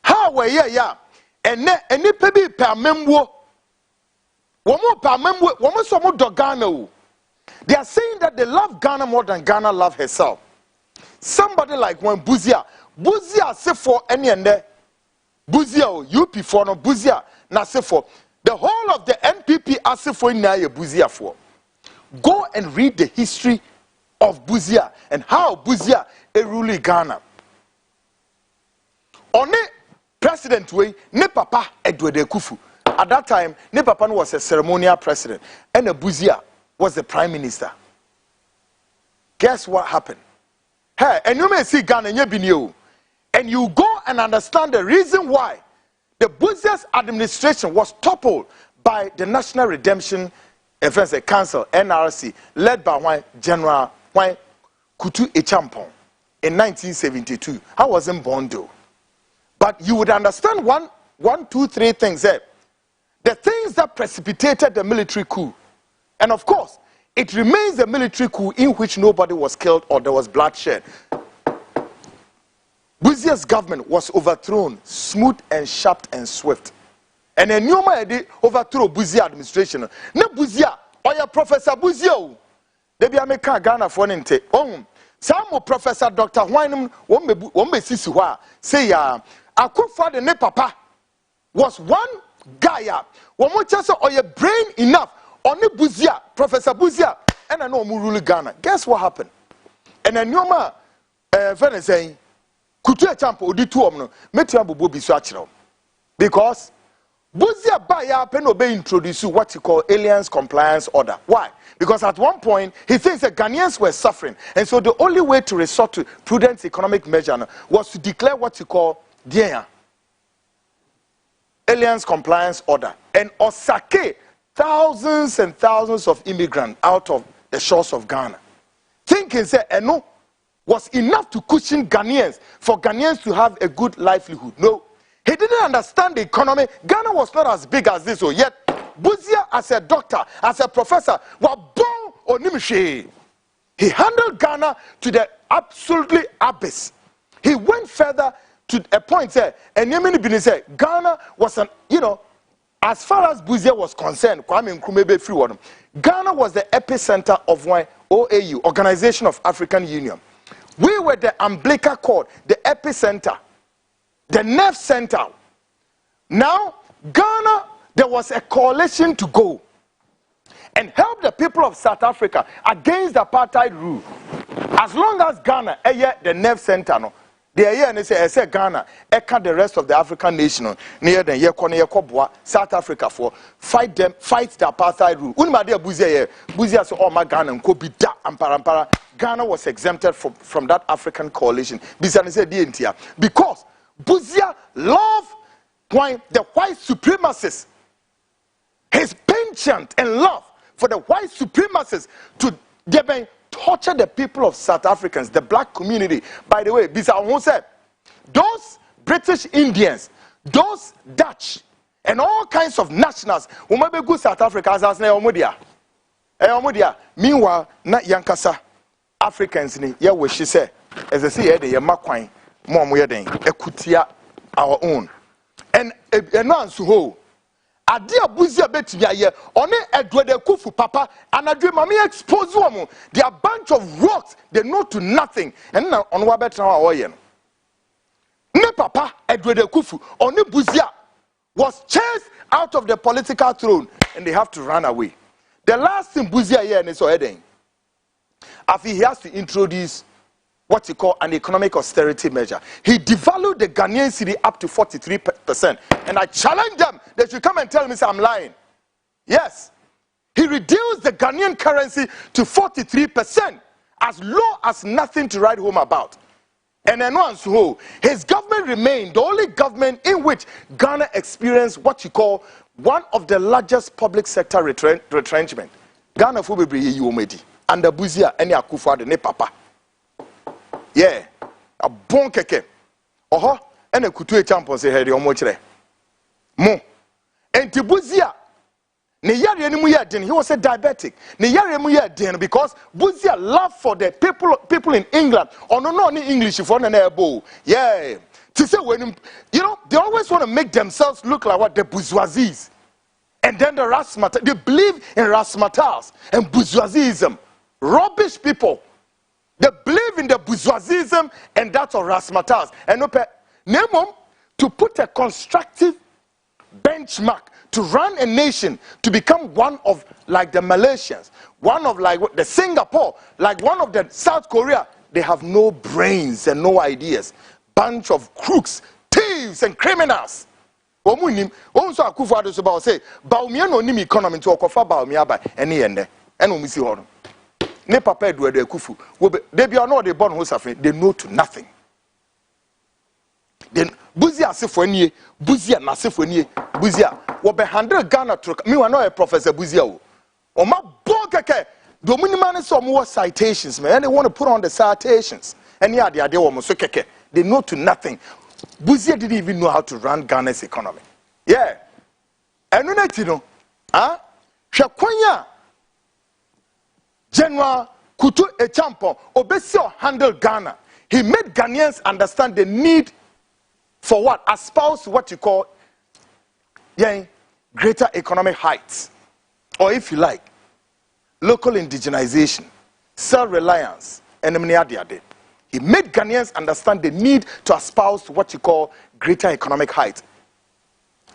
How were ya? And any baby per member. Ghana. They are saying that they love Ghana more than Ghana love herself. Somebody like one Buzia say for any and there. Buzia UP for no Buzia na say for the whole of the NPP as for na Buzia for. Go and read the history of Buzia and how Buzia rule Ghana. One president way ne papa Edward Kufu. At that time, ne papa was a ceremonial president and Buzia was the prime minister. Guess what happened? Hey, and you may see Ghana and you go and understand the reason why the Buzia's administration was toppled by the National Redemption Council, NRC, led by General Kutu Echampong in 1972. I wasn't born though. But you would understand one, two, three things there. The things that precipitated the military coup. And of course, it remains a military coup in which nobody was killed or there was bloodshed. Buzia's government was overthrown, smooth and sharp and swift. And a new man overthrew Buzia administration. Ne Buzia, or your Professor Buzia. They be American Ghana for ninte. Some Professor Dr. Wynam wombe sisiwa say Akufo-Addo ne papa was one guy. Womo chance or your brain enough. Only Buzia, Professor Buzia, and I know who rule Ghana. Guess what happened? And a new man, saying, Kutu Echampo odi two omno, metia bubu bisu achiro. Because Buzia Baya Penobe introduced what you call aliens compliance order. Why? Because at one point he thinks that Ghanaians were suffering, and so the only way to resort to prudent economic measure was to declare what you call aliens compliance order and osake thousands and thousands of immigrants out of the shores of Ghana. Thinking say eno was enough to cushion Ghanaians for Ghanaians to have a good livelihood. No, he didn't understand the economy. Ghana was not as big as this, so yet Buzia as a doctor, as a professor, was born on Nimshi. He handled Ghana to the absolutely abyss. He went further to a point there, and Yemeni Bini said Ghana was an, as far as Buzia was concerned, Kwame Nkrumah be free one. Ghana was the epicenter of one OAU, Organization of African Union. We were the umbilical cord, the epicenter, the nerve center. Now, Ghana, there was a coalition to go and help the people of South Africa against the apartheid rule. As long as Ghana, the nerve center, no, they say Ghana, the rest of the African nation, near the South Africa for fight the apartheid rule. Buzia so my Ghana and Kobe da and Ghana was exempted from that African coalition. Because Buzia loved the white supremacists, his penchant and love for the white supremacists to torture the people of South Africans, the black community. By the way, Bisa said, those British Indians, those Dutch, and all kinds of nationals who may be good South Africa as meanwhile, not Yankasa Africans, yeah, what she said, as I say, the Yamakwine, Mom, we are doing, Ekutia, our own. And Suho. Adia Buzia Betia, only Edward Kufu Papa, and I dream Mammy expose woman. They are a bunch of rocks, they know to nothing. And now on Wabetra Oyen. Ne Papa, Edward Kufu, only Buzia was chased out of the political throne, and they have to run away. The last thing Buzia here is heading. After he has to introduce what he call an economic austerity measure. He devalued the Ghanaian cedi up to 43%. And I challenge them, they should come and tell me I'm lying. Yes. He reduced the Ghanaian currency to 43%, as low as nothing to write home about. And then once his government remained the only government in which Ghana experienced what you call one of the largest public sector retrenchment. Ghana fu bebre yi omedi. And the Buzia any Akufo-Addo ne papa. Yeah, a bon keke. Oho, and a kutu champion say hey, omochre. Mo. And Buzia, ne yari eni mu yadin. He was a diabetic. Ne yari mu yadin because Buzia love for the people in England. Or no English for an ebo. Yeah. To say when they always want to make themselves look like what the bourgeoisies. And then the razzmatazz. They believe in razzmatazz and bourgeoisism. Rubbish people. They believe in the bourgeoisism and that's of razzmatazz. And Nemom, to put a constructive benchmark to run a nation to become one of like the Malaysians, one of like the Singapore, like one of the South Korea, they have no brains and no ideas. Bunch of crooks, thieves and criminals. Omunim, also Akufo-Addo so say, Baumia no nim economy to okofa Baumia by any ende. And we see all. Ne papa Edward Kufu, they be no they born who suffering, they know to nothing. Then Buzia Sifoni, Buzia Nasifoni, Buzia, what be 100 Ghana truck. Me want no a Professor Buzia. O my bokeke, the minimum is some more citations, man. And they want to put on the citations. And yeah, they are almost so keke. They know to nothing. Buzia didn't even know how to run Ghana's economy. Yeah. And you know, Shakwanya. General Kutu Echampo Obesio handled Ghana. He made Ghanaians understand the need for what? Espouse what you call greater economic heights. Or if you like, local indigenization, self-reliance, and mniadiade. He made Ghanaians understand the need to espouse what you call greater economic heights.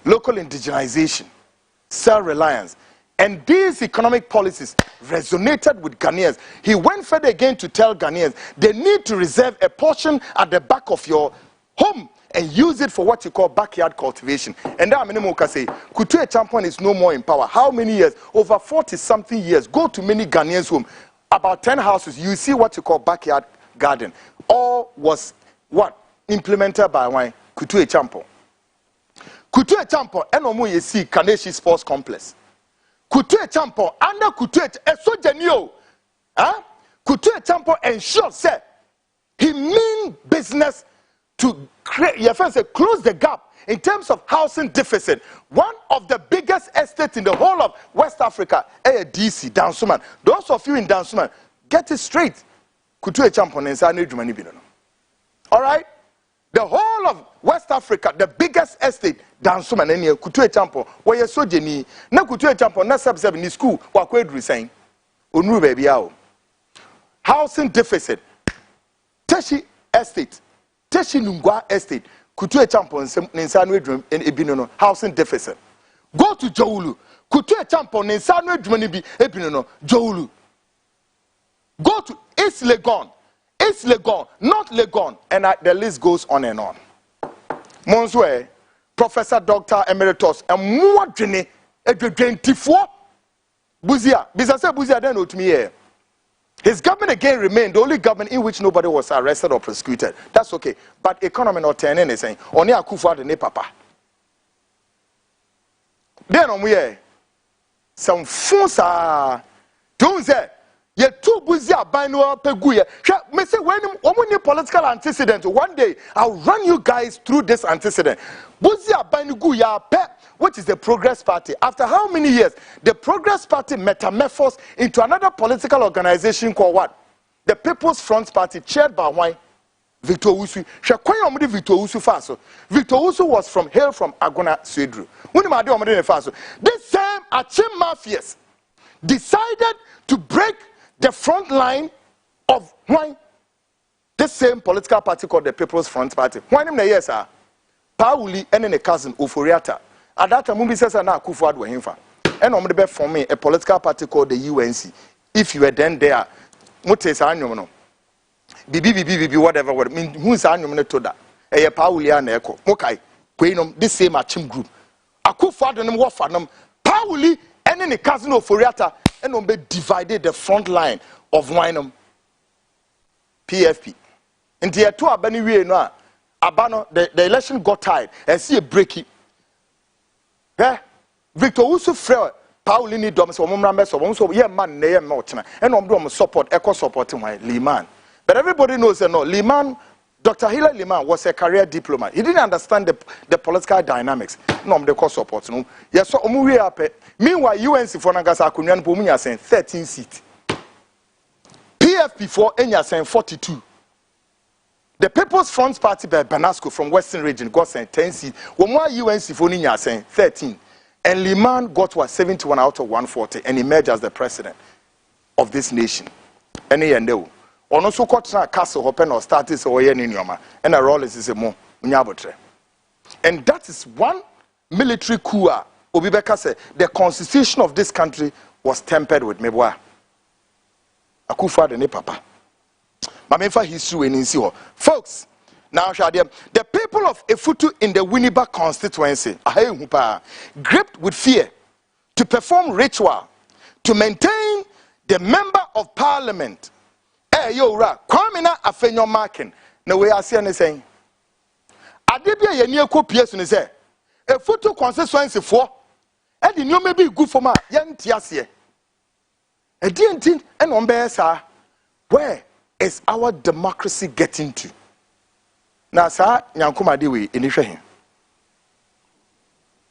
Local indigenization, self-reliance. And these economic policies resonated with Ghanaians. He went further again to tell Ghanaians they need to reserve a portion at the back of your home and use it for what you call backyard cultivation. And that many can say, Kutu Echampo is no more in power. How many years? Over 40-something years. Go to many Ghanaians' home, about 10 houses, you see what you call backyard garden. All was what? Implemented by Kutu Echampo. Kutu Echampo, enomu you see Kaneshi Sports Complex. Kutu Echampo, under Kutu Echampo, Kutu Echampo ensured, say, he mean business to create, close the gap in terms of housing deficit. One of the biggest estates in the whole of West Africa, DC, Dansuman. Those of you in Dansuman, get it straight. Kutu Echampo, all right? The whole of West Africa, the biggest estate, Dansum and any Kutu Champo, where you're so genie, na Kutu Champo, na sub in school, what we're saying, Unru baby out. Housing deficit, Teshi estate, Teshi Nungwa estate, Kutu Champo and Sanwe Drum in Ebinono, housing deficit. Go to Joulu, Kutu Champo and Sanwe Drum in Ebinono, Joulu. Go to East Legon, not Legon, and the list goes on and on. Monswe, Professor Dr. Emeritus, and more Jenny, a 24 Buzia, Bizasa Buzia, then to me here. His government again remained the only government in which nobody was arrested or prosecuted. That's okay. But economy not turning anything. Only Akufo-Addo ne papa. Then on we some fools are don't say. Ye two Buzia by no peguye. Me say when political antecedent, one day I'll run you guys through this antecedent. Buzia by no guya pe, which is the Progress Party. After how many years? The Progress Party metamorphosed into another political organization called what? The People's Front Party, chaired by why? Victor Usu. Shekwa Victor Usu faso. Victor Usu was hail from Agona Swedru. This same Achim mafias decided to break the front line of why this same political party called the People's Front Party. Why name the yes, sir? Pauli and a cousin Uforiata. At that time, we says na Akufo-Addo himfa. And on the for me a political party called the UNC. If you were then there, Mutes annual BB whatever word mean who's annual to that. A Pauli and Echo. Okay, Queenum, this same Achim group. Akufo-Addo and Wafanum, Pauli and a cousin Uforiata. And on be divided the front line of Winam PFP. And the two abani we no abano the election got tied and see a breaking. Yeah, Victor Usu Frere Paulini Doms or Mumra so so yeah man near Motina and on support echo supporting my Liman. But everybody knows that no Liman, Dr. Hilary Liman was a career diplomat. He didn't understand the political dynamics. No, the cost support. No, yes, so meanwhile, UNC for Nagasa Kunyan Pumunya saying 13 seats. PFP for Enya saying 42. The People's Front Party by Banasco from Western Region got saying 10 seats. One more UNC for Ninya saying 13. And Liman got 71 out of 140 and emerged as the president of this nation. Any and no. Or no so called castle open or status or yen in Yoma. And a role is a more Nyabotre. And that is one military coup. Obibeka said the constitution of this country was tempered with meboa. Akufo-Addo ne papa. Mamemfa history in Insiho. Folks, now the people of Efutu in the Winneba constituency gripped with fear to perform ritual to maintain the member of parliament. Kwamina afenyo marking. Na we are saying Adebia ye nie ko PS ni say Efutu constituency for e di nyo be good for ma ye ntiase e di ntin e no be sa where is our democracy getting to na sa nyankoma de we eni hwe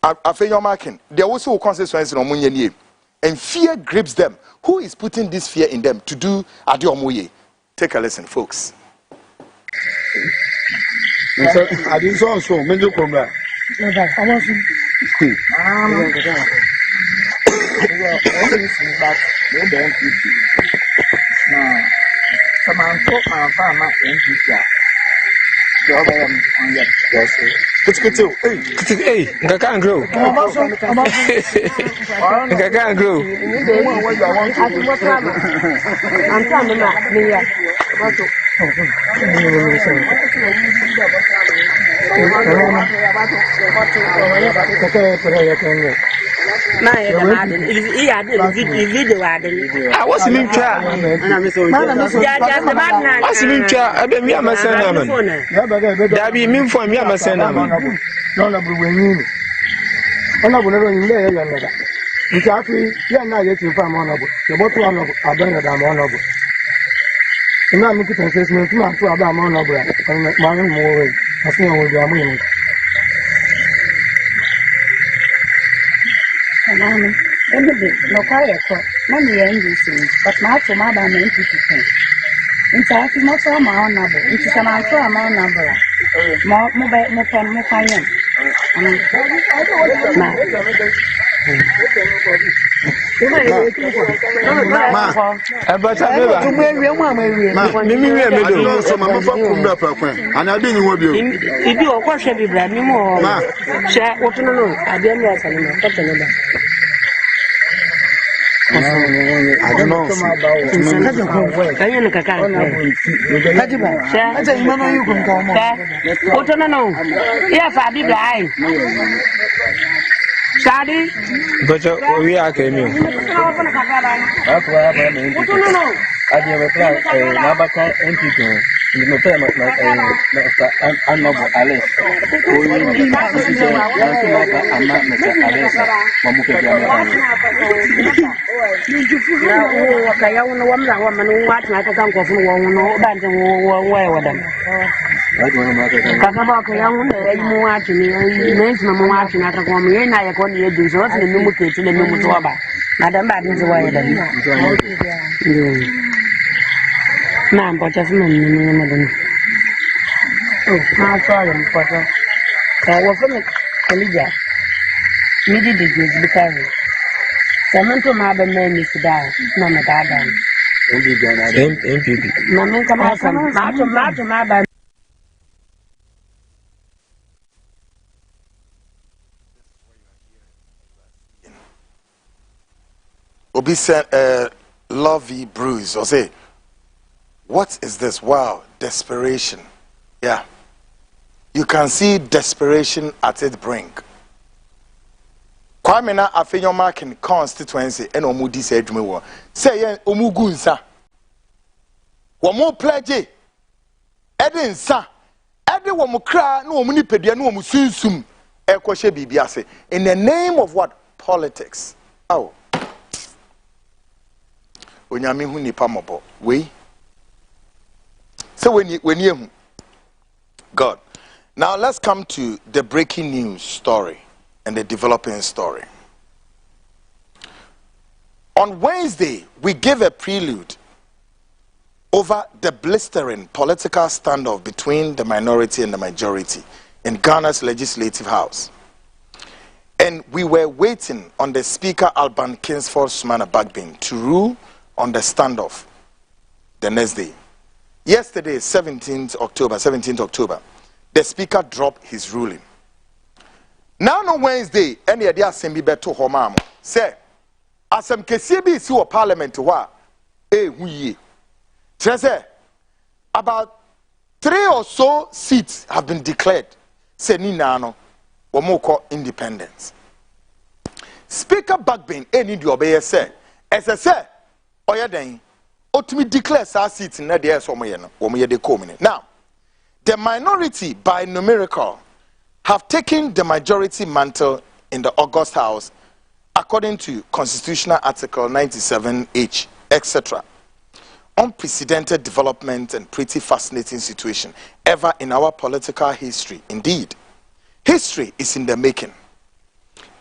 afenyo marking there was so constituency no munye nie and fear grips them. Who is putting this fear in them to do adiomoye? Take a listen, folks. I didn't so many come back. Hey, I can't grow. I can't grow. I'm coming back. I was in try. What's in try? I be me a man. That be me for me a man. No, no, we I'm not going to lay another. It's actually, yeah, now you're honorable. The bottom of I don't know that I'm honorable. And now I'm looking at this man to about honorable. And my own more. I think I will be a minute. No quiet, money and these things, but not for my 90%. In fact, most of my own number. It is an answer amount number. More can I don't know. But we are coming. That's why I have a plan. Nabaka entity. You know, I'm not Alice. Ma'am, but just madam. Oh, my sorry, Potter. I was from Olivia. Needed the goods because Samantha Madam name is down. No, my dad. Mamma, come out from Madam. Obi said, lovey bruise, or say, what is this? Wow, desperation. Yeah. You can see desperation at its brink. Kwame na afenyo marking constituency and omudi said me wo. Say yen omugunsa. Wo mo pledge. Ede nsa. Ede wo mo kra na wo ni pedua na wo sunsum. E kwhye bibia se. In the name of what? Politics. Oh. Onyame hu nipa mobo. We so when you God. Now let's come to the breaking news story and the developing story. On Wednesday, we gave a prelude over the blistering political standoff between the minority and the majority in Ghana's Legislative House. And we were waiting on the Speaker Alban Kingsford Sumana Bagbin to rule on the standoff the next day. Yesterday, 17th October, the Speaker dropped his ruling. Now on Wednesday, any idea assembly beto homam say, asem kesi bi si wo Parliament wa huye. Say about 3 or so seats have been declared. Say ni nano womoko independence. Speaker Bagbin need to obey say, as I say, oyeden otumi declare sa seat na dey so mo ye no wo mo ye de komini. Now, the minority by numerical have taken the majority mantle in the August House according to Constitutional Article 97H, etc. Unprecedented development and pretty fascinating situation ever in our political history. Indeed, history is in the making.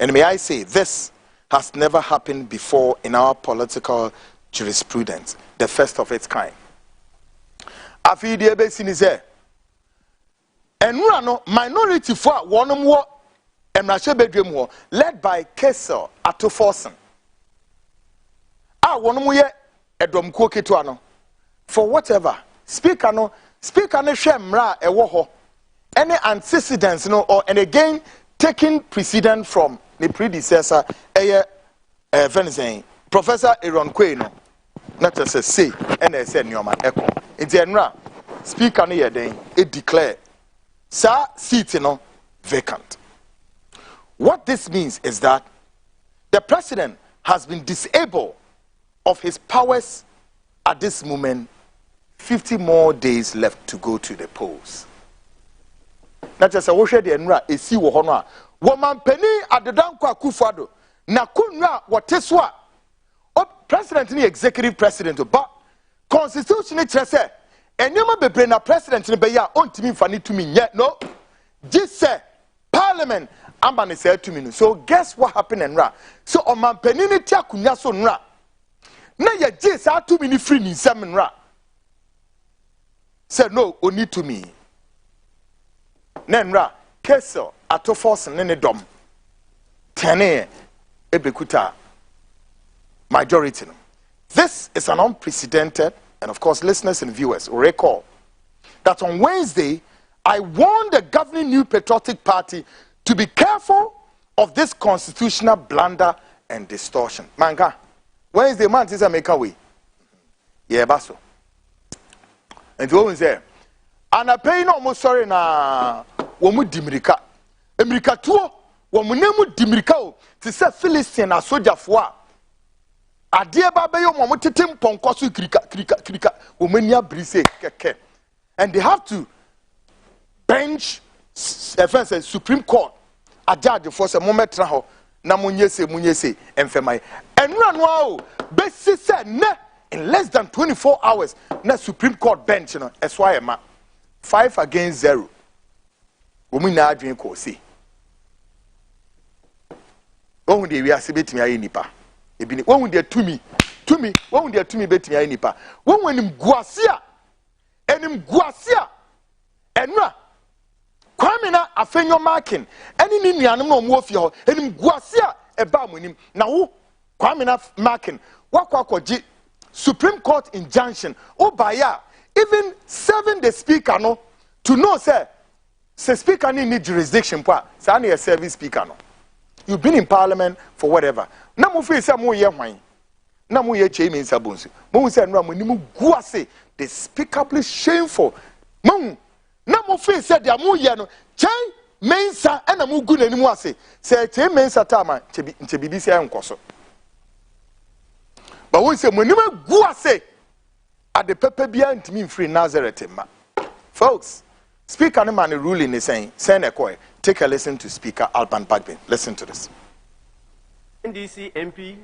And may I say, this has never happened before in our political jurisprudence, the first of its kind. Afidi ebesinize enura no minority for wonom wo emrahye bedwem wo led by Kessel Atoforsen. Wonom ye edomkuo ketua no for whatever speaker no hwe mra ewo ho any antecedents no or and again taking precedent from the predecessor Professor Aaron Quay no not as say and I said nyoma eko enti enra speaker no yeden e declare sa seat no vacant. What this means is that the president has been disabled of his powers at this moment. 50 more days left to go to the polls. Not just a washer the enra a si wo hono a woman penny adedan Kwaku Annan na kunwa woteswa o president ni executive president but constitution ni kire say enyoma bebre na president ni be ya ontimi mfani tumi nye no just say parliament amba ne say tumi no. So guess what happened enra so o man penny ni ti akunya so nra na ye je sa tumi ni free ni nsem nra said no oni to me nenra Kessel ato force ne dom tene ebekuta majority. This is an unprecedented, and of course listeners and viewers will recall that on Wednesday I warned the governing New Patriotic Party to be careful of this constitutional blunder and distortion. Manga, Wednesday man is a make away. Yeah, baso. And the woman say, and I pay no more sorry na womu dimirika. Emirika tuo, womu nemu dimirika o. To say Philistine a soldier for. Adie babe yo womu titim ponkosu krika. Womenia brise keke. And they have to bench Supreme Court. A judge for some moment traho. Na munyese enfemai. And run wow. Besi said ne. In less than 24 hours, na Supreme Court bench, that's why I'm 5 against 0. Women are doing course. When they are betting me, nipa. When they are to me, when they are to me, betting me, nipa. When him guasia, and na Kwamina a fenyo marking, any nini animal mofio, and him guasia a bamunim. Now, Kwamina marking, wakwakoji. Supreme Court injunction obaya even serving the speaker no to know say speaker need jurisdiction pa say na service speaker no. You've been in parliament for whatever na mo feel say mo ye hwan na mo ye chei mensa bonsu mo say no mo ni mo guase despicably shameful mo na mo feel say dia mo ye no chei mensa na mo gu nani mo ase say chei mensa tama nche bibi say enkoso. But we say when you go say at the Pepe Bian to me free Nazareth, folks. Speaker man ruling is saying, take a listen to Speaker Alban Bagbin. Listen to this. NDC MP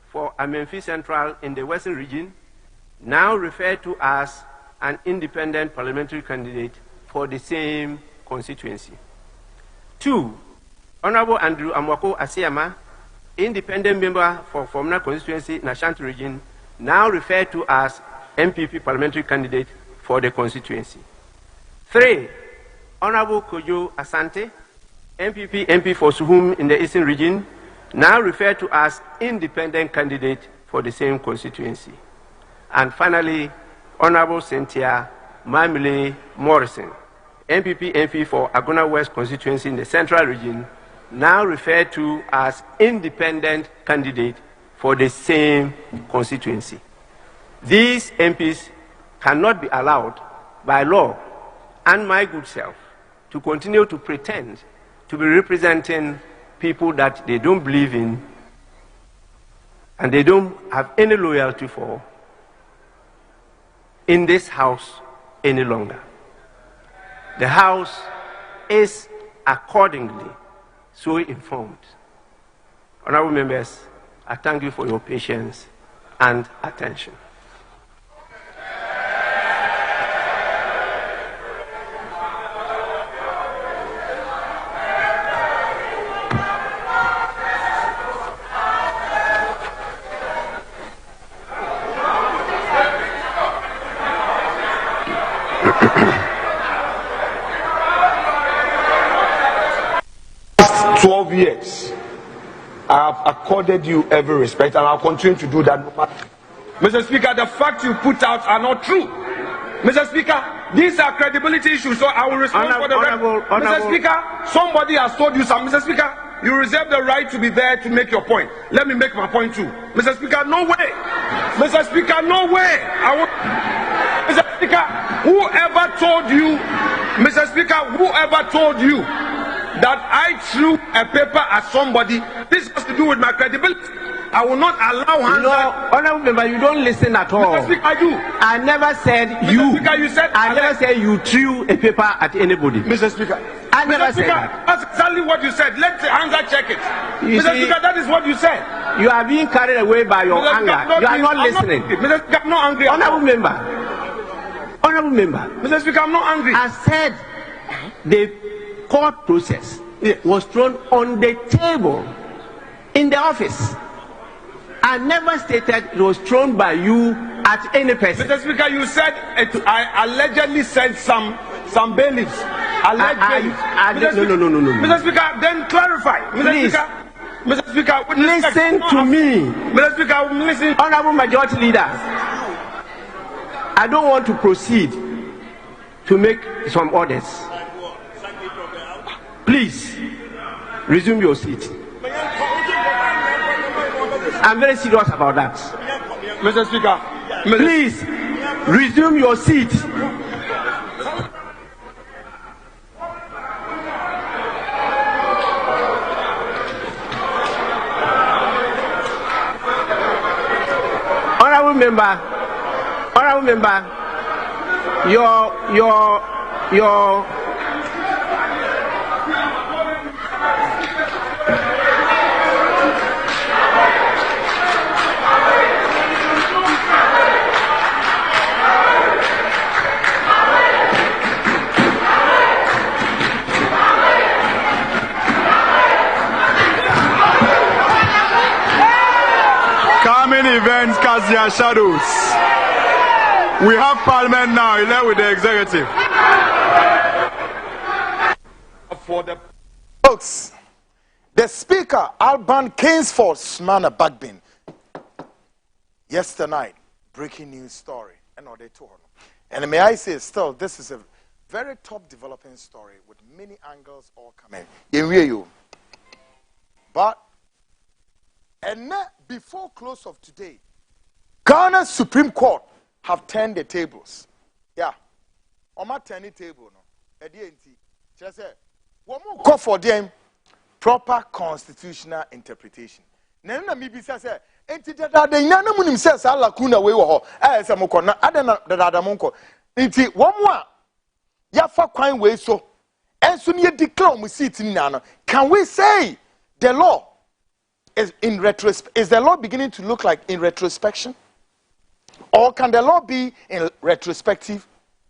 for Amenfi Central in the Western region, now referred to as an independent parliamentary candidate for the same constituency. 2. Honorable Andrew Amwako Asiama, independent member for Fomna constituency in Ashanti region, now referred to as MPP parliamentary candidate for the constituency. 3. Honorable Kojo Asante, MPP MP for Suhum in the Eastern region, now referred to as independent candidate for the same constituency. And finally, Honorable Cynthia Mamile Morrison, MPP MP for Agona West constituency in the Central region, now referred to as independent candidate for the same constituency. These MPs cannot be allowed by law and my good self to continue to pretend to be representing people that they don't believe in and they don't have any loyalty for in this house any longer. The house is accordingly so informed. Honorable members, I thank you for your patience and attention. Years, I have accorded you every respect and I'll continue to do that. Mr. Speaker, the facts you put out are not true. Mr. Speaker, these are credibility issues, so I will respond for the record. Mr. Speaker, somebody has told you something. Mr. Speaker, you reserve the right to be there to make your point. Let me make my point too. Mr. Speaker, no way. Mr. Speaker, no way. Mr. Speaker, whoever told you, Mr. Speaker, whoever told you that I threw a paper at somebody, this has to do with my credibility. I will not allow Honorable member, you don't listen at all. Mr. Speaker, I do. I never said Mr. you. Speaker, you said I never said you threw a paper at anybody. Mr. Speaker, I never said that. That's exactly what you said. Let the answer check it. Mr. Speaker, that is what you said. You are being carried away by your anger. You are not listening. Mr. Speaker, I'm not angry. Honorable member. Honorable member. Mr. Speaker, I'm not angry. I said the court process was thrown on the table in the office. I never stated it was thrown by you at any person. Mr. Speaker, you said I allegedly said some bailiffs. Allegedly. No. Mr. Speaker, then clarify. Please. Mr. Speaker, listen to me. Mr. Speaker, listen. Honorable Majority Leader, I don't want to proceed to make some orders. Please resume your seat. I'm very serious about that. Mr. Speaker, please resume your seat. Honorable member, your coming events cast their shadows. We have Parliament now, elect with the executive. For the folks, the Speaker, Alban Kingsford Smana Bagbin. Yesterday night, breaking news story. And may I say, still, this is a very top developing story with many angles all coming. You. But, and before close of today, Ghana's Supreme Court have turned the tables. Yeah. On my turning table, no. Just say, one more call for them proper constitutional interpretation. Nana mi bisa say, enti dada nyana munim says ala kuna we wo ho. Esa mo kɔ na adana dada mo kɔ. Enti one more ya fa kwan we so. Enso ne declare mo seat ni na no. Can we say the law is in retrospect? Is the law beginning to look like in retrospection? Or can the law be in retrospective?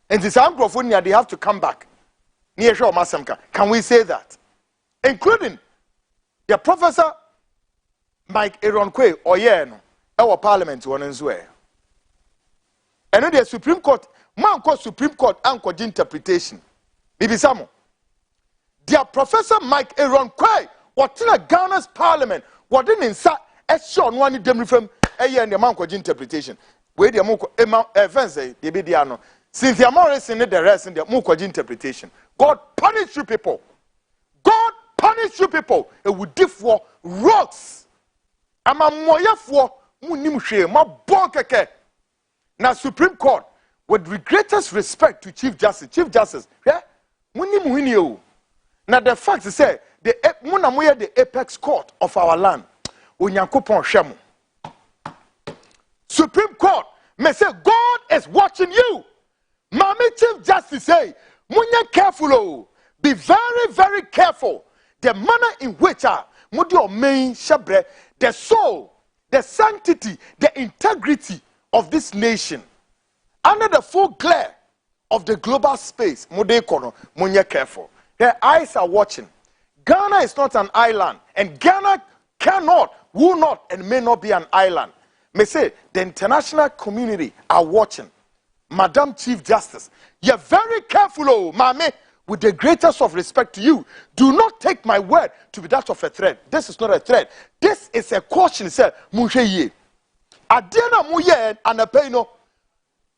And this Anglophone, they have to come back. Can we say that? Including the Professor Mike Eronkwe or our Parliament one as well. And then the Supreme Court, man called Supreme Court anchor interpretation. Maybe some. The Professor Mike Eronkwe, what in a Ghana's Parliament, what in inside a short one of them from a year in the man called interpretation. Where the Moko events, the Bidiano, Cynthia Morris and the rest in the Moko interpretation. God punish you people. God punish you people. It would diff for rocks. I'm a moya for Munimshe, my bonkeke. Now, Supreme Court, with the greatest respect to Chief Justice, yeah, Munimu. Now, the fact is, the Munamuya, the apex court of our land, Unyakupon Shemu. Supreme Court may say God is watching you. Mami Chief Justice say, Munya careful, be very, very careful. The manner in which Mudio main shabre, the soul, the sanctity, the integrity of this nation, under the full glare of the global space, Mudekono, Munya careful. Their eyes are watching. Ghana is not an island, and Ghana cannot, will not, and may not be an island. May say the international community are watching. Madam Chief Justice, you're very careful, oh, Mame, with the greatest of respect to you. Do not take my word to be that of a threat. This is not a threat. This is a caution, sir. Musheye. Adiana Muye and a Peno.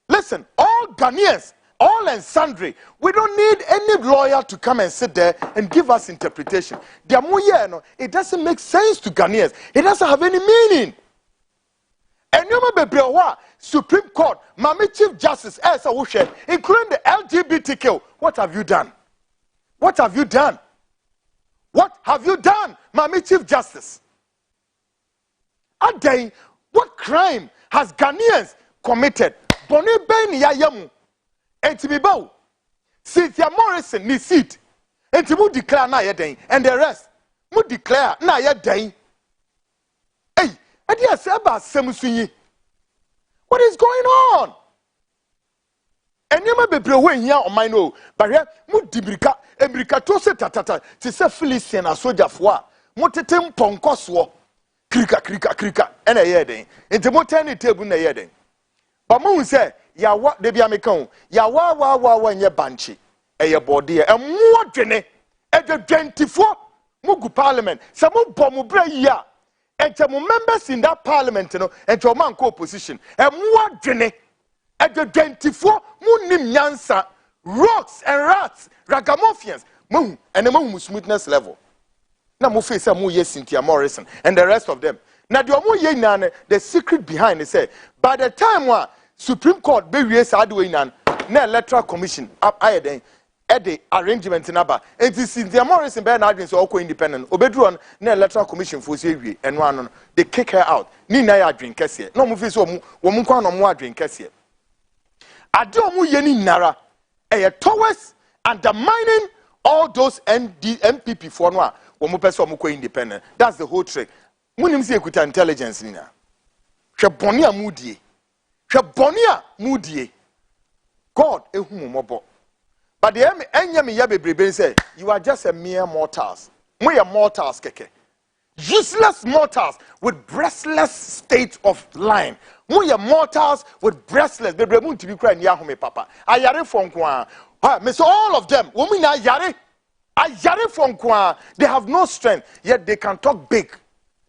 Listen, all Ghanaians, all and sundry, we don't need any lawyer to come and sit there and give us interpretation. The Muye, it doesn't make sense to Ghanaians. It doesn't have any meaning. And you remember, Supreme Court, Mami Chief Justice, including the LGBTQ. What have you done? What have you done? What have you done, Mami Chief Justice? Ade, what crime has Ghanaians committed? Boni Beni Yayamu, Entibibo, Cynthia Morrison, ni seat, Entibu declare na yedeng, and the rest, mu declare na yedeng. What is going on? And you may be blowing here on my no, but here, Mudibrika, Embricatose Tata, Tissa Philistine, a soldier for Motetem Poncoswo, Krika, and a yedding, into Motani table in a yedding. But mo say ya wa de bia meka ya wa nye banchi eye body e mo dwene e de 24 mugu parliament se mo bom bra yi a ente mo members in that parliament no ente o man ko opposition e mo dwene e de 24 mu nim nyansa rocks and rats ragamuffins mo and mo smoothness level na mo face mo ye Cynthia Morrison and the rest of them na de omo ye nyane the secret behind it say by the time wa Supreme Court be wie sa de we nan na electoral commission ayeden e the arrangement naba enti Cynthia Morrison be na adwen so okọ independent obedru on na electoral commission for say wie eno ano no they kick her out ni na ya adwen kese na mo face wo mo kwa no mo adwen kese ade omo ye ni nara towards undermining all those MPP for no wo mo pese omo ko independent. That's the whole trick. Munim se ekuta intelligence ni na hwe boni amudie hwe boni amudie God ehu mobo. But the enyame ya bebrebe say you are just a mere mortals. We are mortals keke. Useless mortals with breastless state of line. We are mortals with breastless. Bebrebe mu tibi kra ni ahome papa. Ayare fonkwa. Ha, me so all of them. Women are ayare fonkwa. They have no strength, yet they can talk big.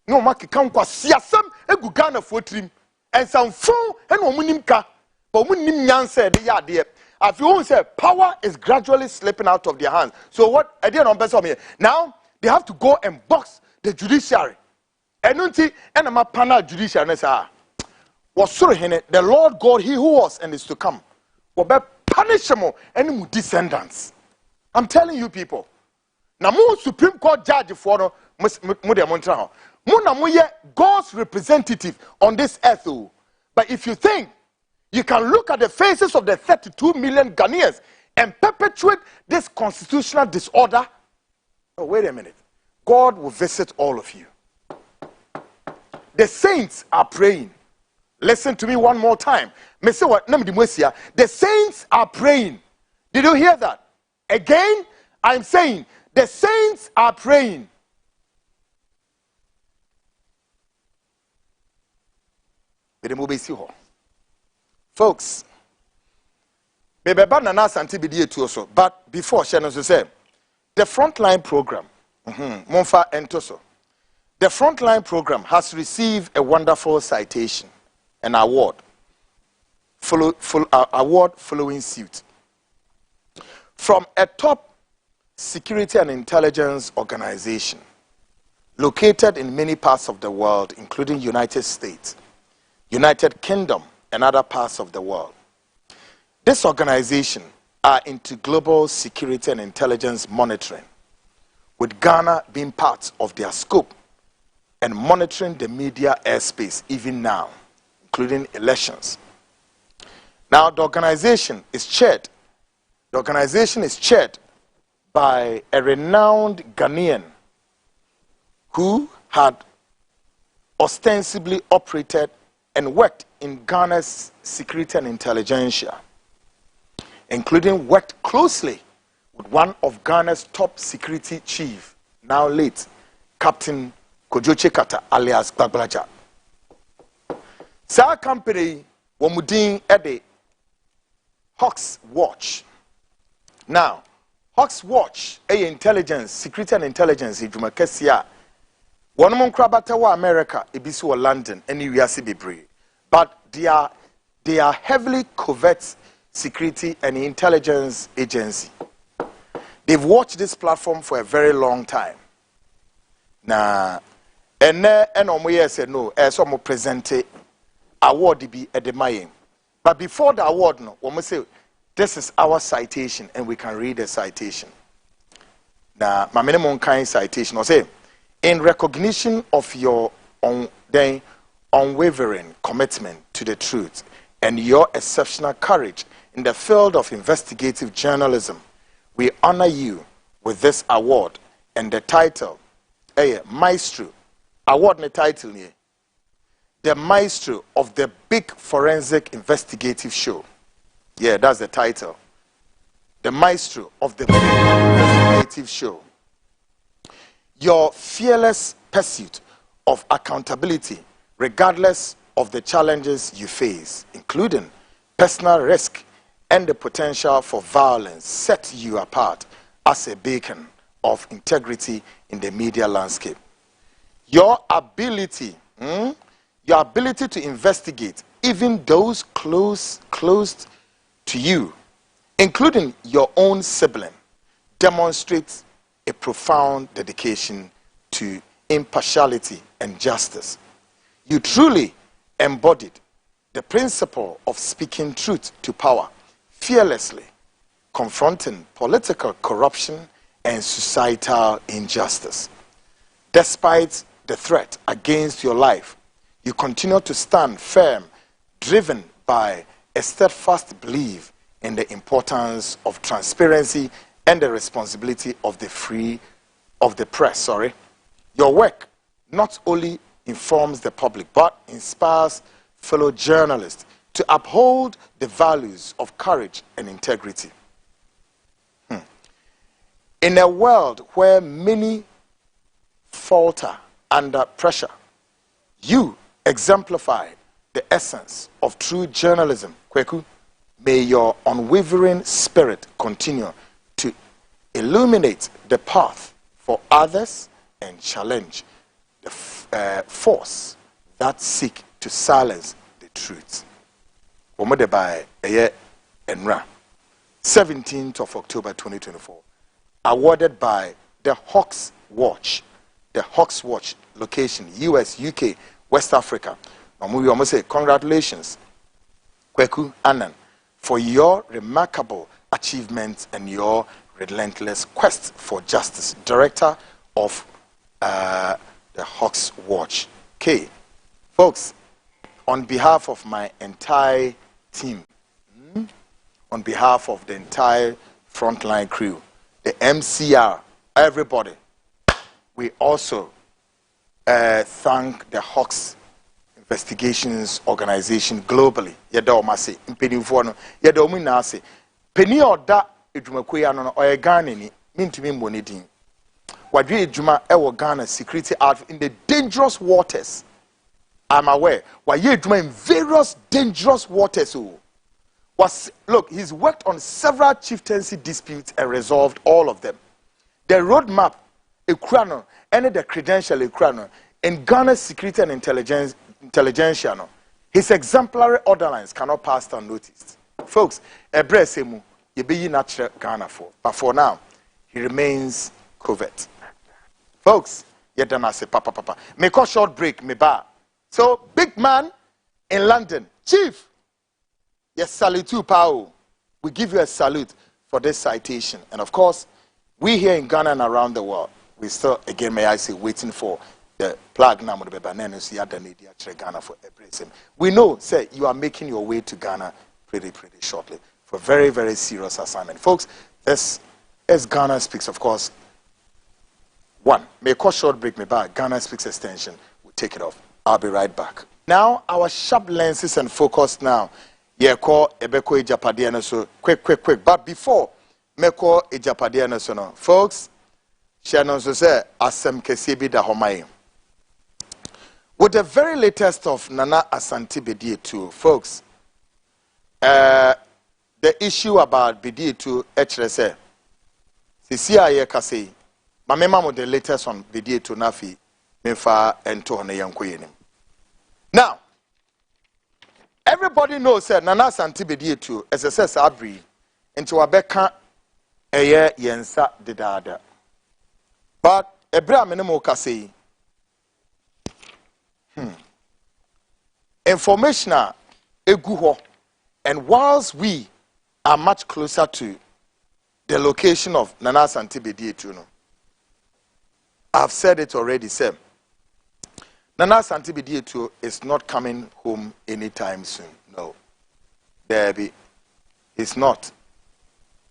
No maki kan kwa siasam egu Ghana fotrim. And some fool and womunim ka. But womunim nyanse de ya de. If you say power is gradually slipping out of their hands. So what I didn't on me. Now they have to go and box the judiciary. And unti and my panel judiciary was so the Lord God, he who was and is to come, will be punish them and descendants. I'm telling you people. Now more Supreme Court judge for God's representative on this earth. But if you think you can look at the faces of the 32 million Ghanaians and perpetuate this constitutional disorder, oh, wait a minute. God will visit all of you. The saints are praying. Listen to me one more time. The saints are praying. Did you hear that? Again, I'm saying the saints are praying. Folks, but before Shannon said, the Frontline program, the Frontline program has received a wonderful citation, an award, following suit from a top security and intelligence organization located in many parts of the world, including United States, United Kingdom, and other parts of the world. This organization are into global security and intelligence monitoring, with Ghana being part of their scope and monitoring the media airspace even now, including elections. Now the organization is chaired by a renowned Ghanaian who had ostensibly operated and worked in Ghana's security and intelligentsia, including worked closely with one of Ghana's top security chief, now late, Captain Kojoche Kata alias Gbagblagya. Sa company womudin ede Hawks Watch. Now, Hawks Watch, intelligence, security and intelligence, Juma Kesia. One mon krabata wa America, ebisu wa London, any wiase bebre. But they are heavily covert security and intelligence agency. They've watched this platform for a very long time. Now, and omoye said no, some present award be at the Mayim. But before the award, no, we must say this is our citation, and we can read the citation. Now, my minimum kind citation, I say, in recognition of your unwavering commitment to the truth and your exceptional courage in the field of investigative journalism, we honor you with this award and the title, Maestro. Award the title here. The Maestro of the Big Forensic Investigative Show. Yeah, that's the title. The Maestro of the Big Investigative Show. Your fearless pursuit of accountability, regardless of the challenges you face, including personal risk and the potential for violence, set you apart as a beacon of integrity in the media landscape. Your ability to investigate even those close to you, including your own sibling, demonstrates a profound dedication to impartiality and justice. You truly embodied the principle of speaking truth to power, fearlessly confronting political corruption and societal injustice. Despite the threat against your life, you continue to stand firm, driven by a steadfast belief in the importance of transparency and the responsibility of the press. Your work not only informs the public but inspires fellow journalists to uphold the values of courage and integrity. In a world where many falter under pressure, you exemplify the essence of true journalism. Kwaku, may your unwavering spirit continue to illuminate the path for others and challenge the force that seek to silence the truth. Omode by Eye Enra, 17th of October 2024, awarded by the Hawks Watch location, US, UK, West Africa. We almost say congratulations, Kwaku Annan, for your remarkable achievements and your relentless quest for justice. Director of the Hawks Watch. Okay, folks, on behalf of my entire team, on behalf of the entire Frontline crew, the MCR, everybody, we also thank the Hawks Investigations Organization globally. Yeda omase impedimfo no yeda omu na ase peni oda edwumakoyi ano no oyegane ni mintumi monedin wadwe edwuma ewo Ghana security outfit in the dangerous waters. I'm aware why edwuma in various dangerous waters. Look, he's worked on several chieftaincy disputes and resolved all of them. The roadmap ekrano and the credential ekrano in Ghana's security and intelligentsia no, his exemplary orderlines cannot pass unnoticed. Folks, Ebresemu, you be natural Ghana for, but for now, he remains covert. Folks, yet I say, papa. Make a short break, me ba. So, big man in London, Chief, yes, salute you, Pao. We give you a salute for this citation. And of course, we here in Ghana and around the world, we still, again, may I say, waiting for the plug number of Ghana for Ebresem. We know, say, you are making your way to Ghana pretty shortly for a very, very serious assignment. Folks, as Ghana Speaks, of course, may call short break me back. Ghana Speaks extension, we'll take it off. I'll be right back. Now, our sharp lenses and focus now. Yeah, call Ebeko Agyapadie so quick. But before me call Agyapadie so no, folks, Shannon so say asem kesi bi da homai. With the very latest of Nana Asante Bedie too, folks, the issue about Bedie too, say, Sisia Kase, my memo the latest on Bedie too Nafi, Mefa and Tohane Yankoyenim. Now, everybody knows that Nana Asante Bedie too, as I says, Abri, into Abeka, Eye Yensa de Dada. But Ebra Menemo Kase, information eguho, and whilst we are much closer to the location of Nana Asante Bedie too, I've said it already, Sam. Nana Asante Bedie too is not coming home anytime soon. No. Debbie, it's not.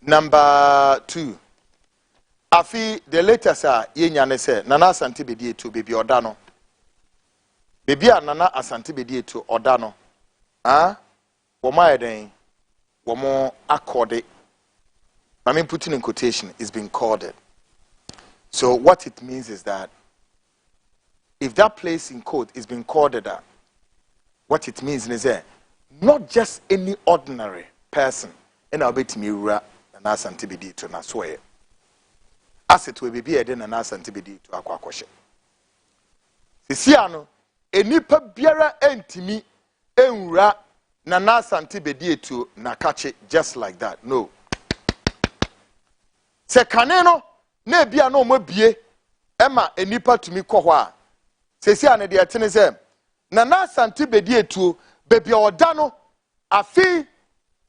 Number 2. Afi the latest yenyane say Nana Asante Bedie too baby odano. Baby Nana Asante Bedie too odano. Woma eden womo accorded. I mean putting in quotation is being corded. So what it means is that if that place in court is being corded, What it means is that not just any ordinary person in our bit mirror and as antibody to Nasway. As it will be a den and as antibody to Aquaquashe. Sisiano, a nipa biara entimi enra na nas antibody to Nakache just like that. No. Se kaneno ne bia no mo bie ema enipa tumi kohwa. Sisiano de atene se na nas antibody to baby odano afi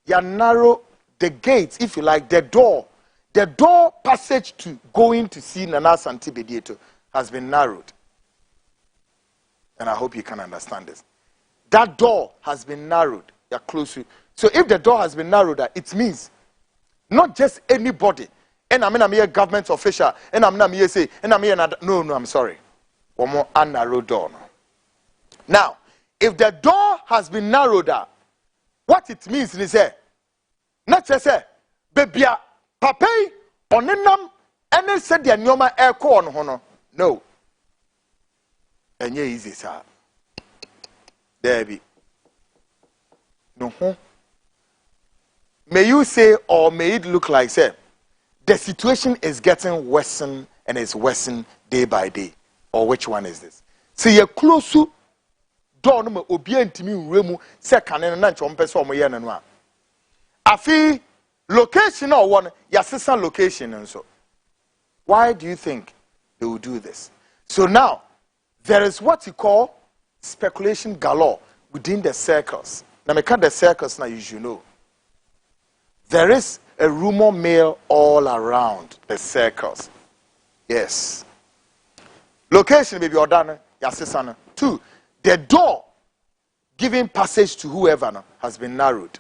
ya narrow the gates, if you like, the door passage to going to see Nana Santi Bedieto has been narrowed. And I hope you can understand this. That door has been narrowed. You're close to. So if the door has been narrowed, it means not just anybody. And I'm here government official. And I'm here say. And I'm here. No, I'm sorry. One more narrow door. Now, if the door has been narrowed, what it means is that not just say, baby, papa, onenam, and said the nyoma airco on hono. No. And yeah, easy, sir. There be. No. May you say, or may it look like, say, the situation is getting worse and it's worsening day by day. Or which one is this? See, you're close to door no obient me remu, second and a chompeso moyananwa. Afi location or one yasisa location and so. Why do you think they will do this? So now there is what you call speculation galore within the circles. Now me cut the circles now you should know. There is a rumor mill all around the circles. Yes. Location baby ordana yasisa. 2. The door giving passage to whoever has been narrowed.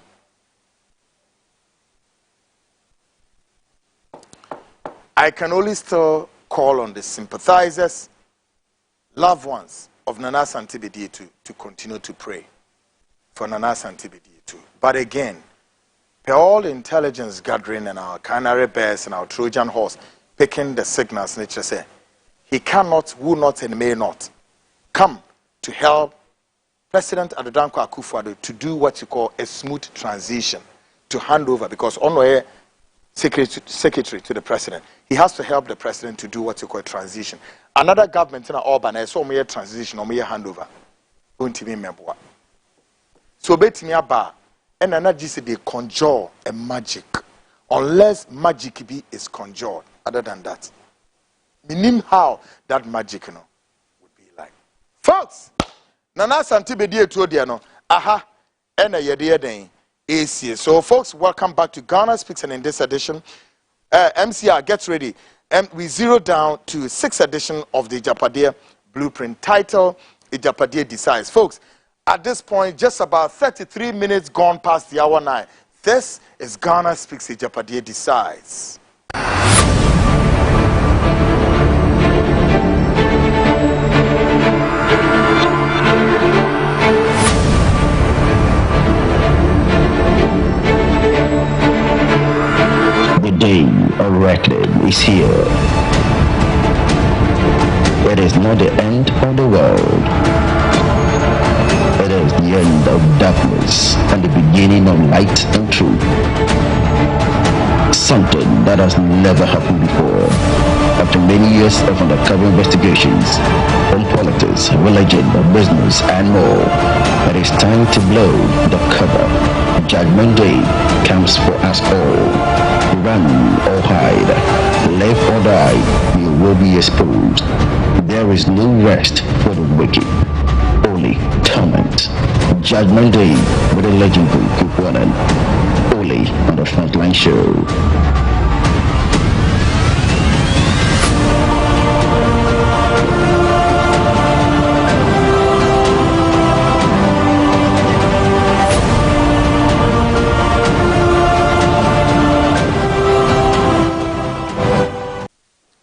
I can only still call on the sympathizers, loved ones of Nana Santibidi to continue to pray for Nana Santibidi too. But again, per all intelligence gathering and our canary bears and our Trojan horse picking the signals, nature say, he cannot, will not, and may not come to help President Kwaku Annan to do what you call a smooth transition, to hand over, because on the secretary to the president, he has to help the president to do what you call a transition. Another government in Auburn, so mere transition or mere handover. Don't even remember. So betting bar and another say they conjure a magic, unless magic is conjured. Other than that, meaning how that magic would be like. Folks, Nana Santibedi to the aha, and a year day. So, folks, welcome back to Ghana Speaks, and in this edition, MCR, get ready. We zero down to 6th edition of the Agyapadie Blueprint, title Agyapadie Decides. Folks, at this point, just about 33 minutes gone past the hour 9. This is Ghana Speaks, Agyapadie Decides. The day of reckoning is here. It is not the end of the world. It is the end of darkness and the beginning of light and truth. Something that has never happened before. After many years of undercover investigations on politics, religion, business, and more, it is time to blow the cover. Judgment Day comes for us all. Run or hide, live or die, you will be exposed. There is no rest for the wicked, only torment. Judgment Day with the legendary Kwaku Annan, only on the Frontline show.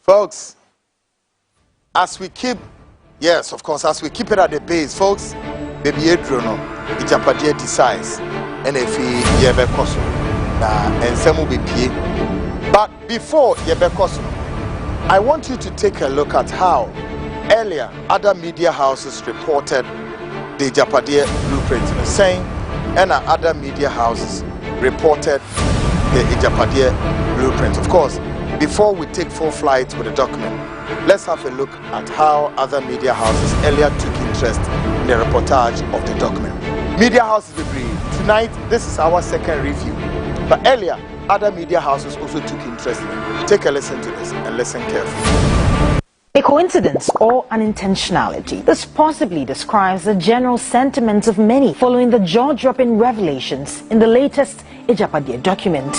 Folks, as we keep, yes, of course, as we keep it at the base, folks, baby Adrono, Agyapadie Decides, and if he yebe koso, and some will be pie. But before yebe koso, I want you to take a look at how earlier other media houses reported the Agyapadie blueprint, saying, and other media houses reported the Agyapadie blueprint. Of course, before we take full flight with the document, let's have a look at how other media houses earlier took interest in the reportage of the document. Media houses agree. Tonight, this is our second review. But earlier, other media houses also took interest in it. Take a listen to this and listen carefully. A coincidence or an intentionality? This possibly describes the general sentiments of many following the jaw-dropping revelations in the latest Agyapadie document.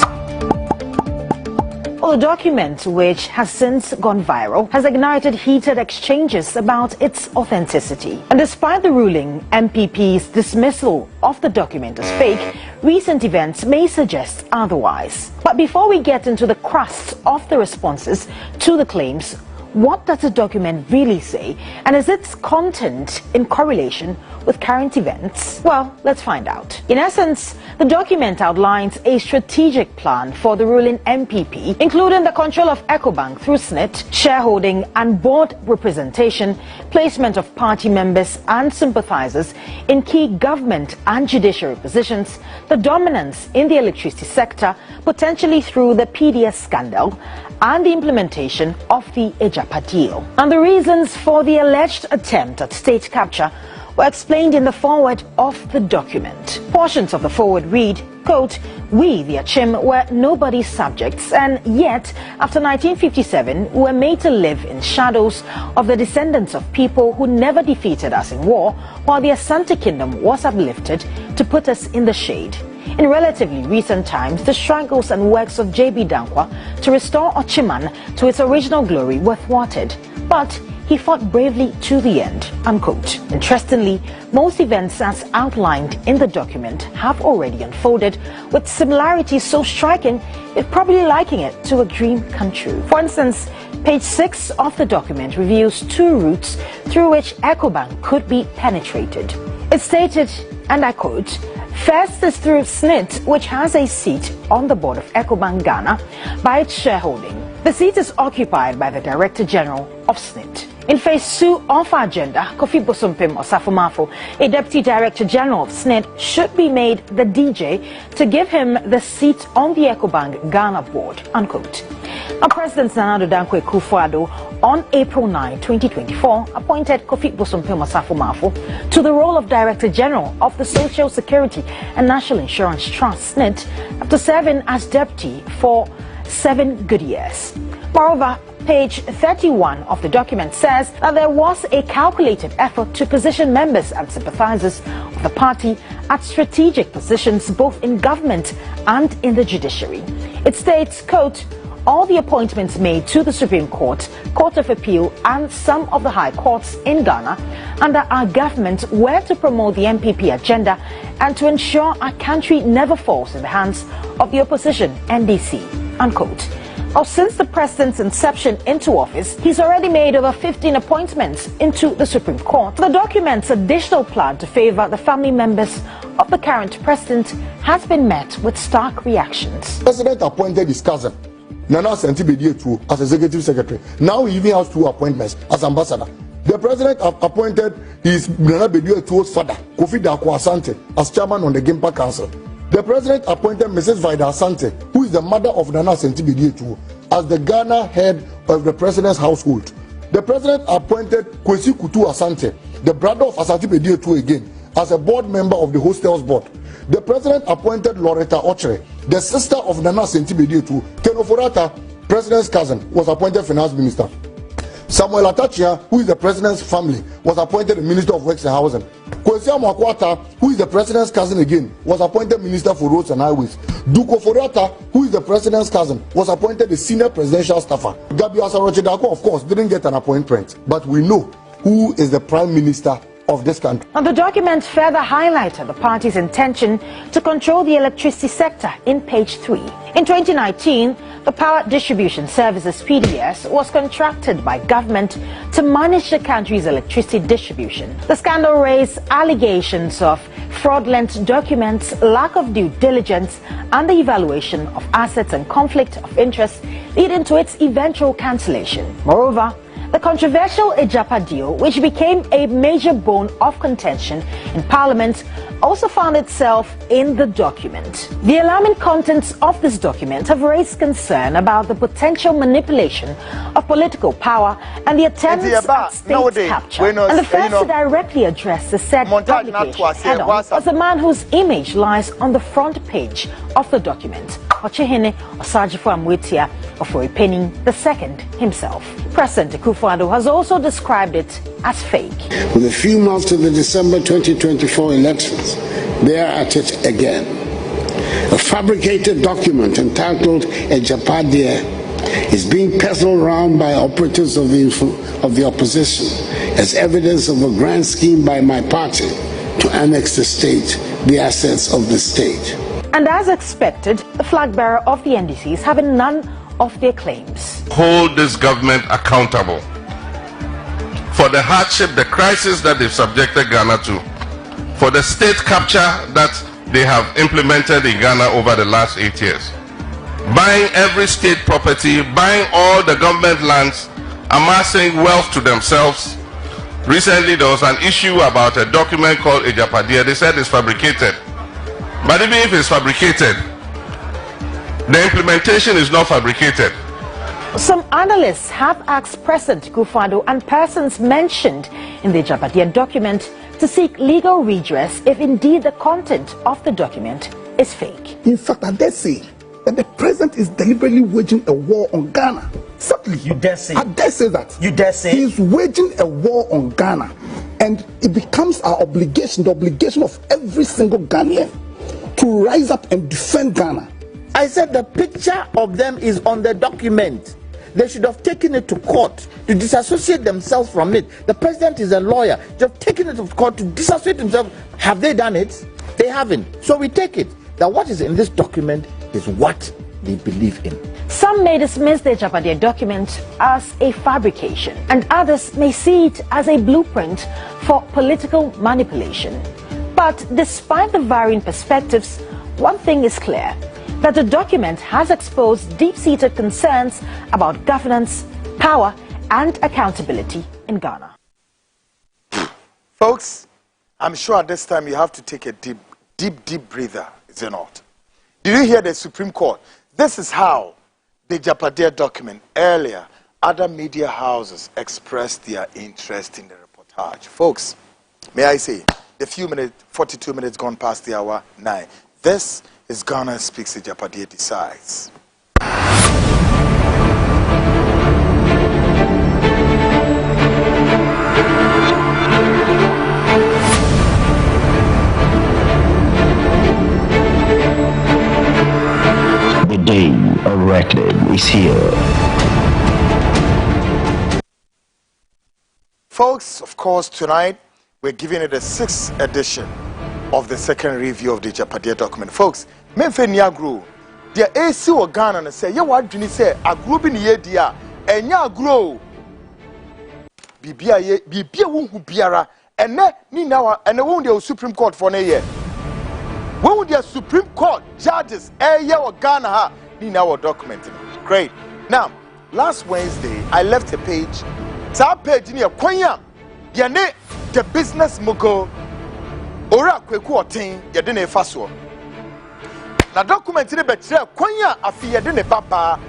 Well, the document, which has since gone viral, has ignited heated exchanges about its authenticity. And despite the ruling MPP's dismissal of the document as fake, recent events may suggest otherwise. But before we get into the crust of the responses to the claims, what does the document really say, and is its content in correlation with current events? Well, let's find out. In essence, the document outlines a strategic plan for the ruling MPP, including the control of Ecobank through SNIT, shareholding and board representation, placement of party members and sympathizers in key government and judiciary positions, the dominance in the electricity sector, potentially through the PDS scandal, and the implementation of the Agyapadie. And the reasons for the alleged attempt at state capture were explained in the foreword of the document. Portions of the foreword read, quote, "We, the Achim, were nobody's subjects, and yet, after 1957, we were made to live in shadows of the descendants of people who never defeated us in war, while the Asante Kingdom was uplifted to put us in the shade." In relatively recent times, the struggles and works of J.B. Dankwa to restore Ochiman to its original glory were thwarted, but he fought bravely to the end, unquote. Interestingly, most events as outlined in the document have already unfolded, with similarities so striking you'd probably liken it to a dream come true. For instance, page 6 of the document reveals two routes through which Ecobank could be penetrated. It stated, and I quote, "First is through SNIT, which has a seat on the board of Ecobank Ghana by its shareholding. The seat is occupied by the Director General of SNIT. In phase 2 of our agenda, Kofi Bosompem Osafomafo, a Deputy Director General of SNIT, should be made the DJ to give him the seat on the Ecobank Ghana board," unquote. Now, President Nana Addo Dankwa Akufo-Addo on April 9, 2024, appointed Kofi Bosompem Osafomafo to the role of Director General of the Social Security and National Insurance Trust, SNIT, after serving as deputy for 7 good years. Moreover, page 31 of the document says that there was a calculated effort to position members and sympathizers of the party at strategic positions both in government and in the judiciary. It states, quote, "All the appointments made to the Supreme Court, Court of Appeal and some of the high courts in Ghana under our government were to promote the MPP agenda and to ensure our country never falls in the hands of the opposition, NDC," unquote. Well, since the president's inception into office, he's already made over 15 appointments into the Supreme Court. The document's additional plan to favor the family members of the current president has been met with stark reactions. The president appointed his cousin, Nana Asante, as executive secretary. Now he even has 2 appointments as ambassador. The president appointed his Nana Bedietu's father, Kofi Dankwa Asante, as chairman on the Gimpa Council. The president appointed Mrs. Vida Asante, who is the mother of Nana Asante, as the Ghana head of the president's household. The president appointed Kwesi Kutu Asante, the brother of Asante Bedietu again, as a board member of the hostels board. The president appointed Loretta Ochere, the sister of Nana Asante Bedietu. Kenoforata, president's cousin, was appointed finance minister. Samuel Atachia, who is the president's family, was appointed the Minister of Works and Housing. Kwesi Amoakwata, who is the president's cousin again, was appointed Minister for Roads and Highways. Duko Forata, who is the president's cousin, was appointed the senior presidential staffer. Gabi Asarochedako, of course, didn't get an appointment, but we know who is the prime minister of this country. And the document further highlighted the party's intention to control the electricity sector in page 3. In 2019, the Power Distribution Services (PDS) was contracted by government to manage the country's electricity distribution. The scandal raised allegations of fraudulent documents, lack of due diligence, and the evaluation of assets and conflict of interest, leading to its eventual cancellation. Moreover, The controversial Agyapadie, which became a major bone of contention in Parliament, also found itself in the document. The alarming contents of this document have raised concern about the potential manipulation of political power and the attempts at state capture. And the first to directly address the said publication head-on was a man whose image lies on the front page of the document, Ochehene Osajifo Amwetia Ofori-Penning II himself. President Akufo-Addo has also described it as fake. With a few months to the December 2024 elections, they are at it again. A fabricated document entitled Agyapadie is being peddled around by operatives of the opposition as evidence of a grand scheme by my party to annex the state, the assets of the state. And as expected, the flag bearer of the NDCs having none of their claims. Hold this government accountable for the hardship, the crisis that they've subjected Ghana to, for the state capture that they have implemented in Ghana over the last 8 years. Buying every state property, buying all the government lands, amassing wealth to themselves. Recently there was an issue about a document called Agyapadie. They said it's fabricated. But even if it's fabricated, the implementation is not fabricated. Some analysts have asked President Akufo-Addo and persons mentioned in the Agyapadie document to seek legal redress if indeed the content of the document is fake. In fact, I dare say that the president is deliberately waging a war on Ghana. Certainly. You dare say? I dare say that. You dare say? He is waging a war on Ghana. And it becomes our obligation, the obligation of every single Ghanaian, to rise up and defend Ghana. I said the picture of them is on the document. They should have taken it to court to disassociate themselves from it. The president is a lawyer. They have taken it to court to disassociate themselves. Have they done it? They haven't. So we take it that what is in this document is what they believe in. Some may dismiss the Agyapadie document as a fabrication, and others may see it as a blueprint for political manipulation. But despite the varying perspectives, one thing is clear, that the document has exposed deep-seated concerns about governance, power, and accountability in Ghana. Folks, I'm sure at this time you have to take a deep breather, is it not? Did you hear the Supreme Court? This is how the Agyapadie document earlier, other media houses expressed their interest in the reportage. Folks, may I say, the few minutes, 42 minutes gone past the hour 9. This is Ghana Speaks, Agyapadie Decides. The day of reckoning is here. Folks, of course, tonight we're giving it the 6th edition of the second review of the Agyapadie document. Folks, Memfe ni agro. The AC or Ghana and say, "Yeah, what do you say? Agro bi ni ye dia, enya agro. Bibia wonhu biara, ene ni na ene won the Supreme Court for na ye. When the Supreme Court judges or Ghana ha ni na our document. Great. Now, last Wednesday I left a page. That page ni kwanya. Yene the business mogul Ora Kwaku Annan yede ne fa so. Na document ni be kire kwanya afi yede ne baba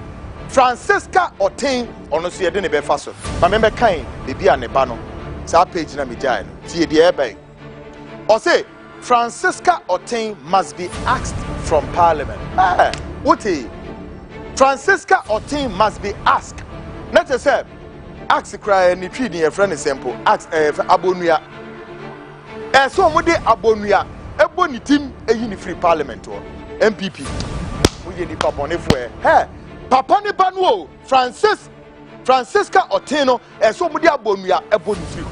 Francisca Annan ono so yede ne be fa so. Ma me kan bibia ne ba no. Sa page na me jai no. Tie de ebe. O say Francisca Annan must be asked from Parliament. What Francisca Annan must be asked. Not just say ask cry ni twi ni e friend simple. Ask abonua. So mo de abonua ebo ni tim eyi ni free Parliament o MPP wo ye ni papa ne fo papa ne ba no Francisca Annan so mo de abonua ebo ni free.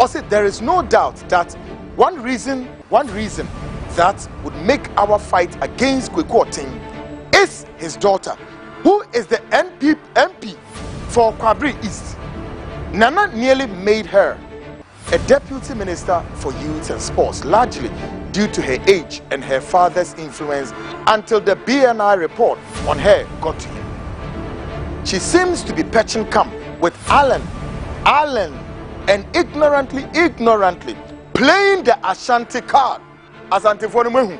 Also there is no doubt that one reason that would make our fight against Kwaku Annan is his daughter, who is the MP for Kwabri East. Nana nearly made her a deputy minister for youth and sports, largely due to her age and her father's influence, until the BNI report on her got to him. She seems to be patching camp with Alan Allen and ignorantly playing the Ashanti card as Antiphone.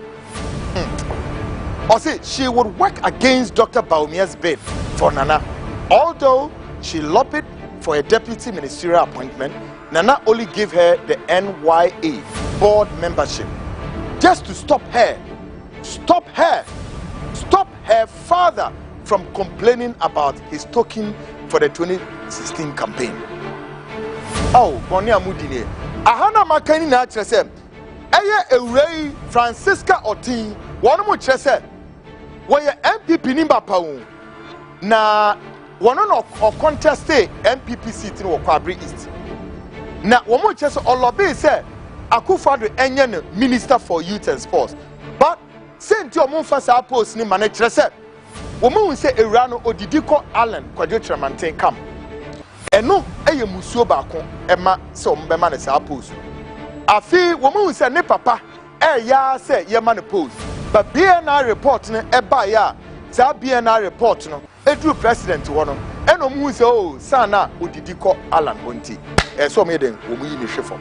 Or say she would work against Dr. Baumia's bid for Nana. Although she lobbied for a deputy ministerial appointment, Nana only gave her the NYA board membership just to stop her father from complaining about his token for the 2016 campaign. Oh, Bonia Mudine. Ahana Makani na chese. Eye Eurei Francisca Oti, one more chese. Where MPP nimba paun. Na one or contest MPP seat in Kwabri East. Na one more chese Olobe say Akufo-Addo enye Minister for Youth and Sports. But sent your Mufasa post ni manager say woman say Erano Odidiko Allen Kwaku Tremanten come. Eno eye musuo baako ema se ombema ne sa post. Afi woman say ne papa ya say ye ma ne post. But BNR report ne eba ya sa BNR report no edru president wo no eno mu say oh sana Odidiko Allen honti. So me den wo mu yi ne hwefo.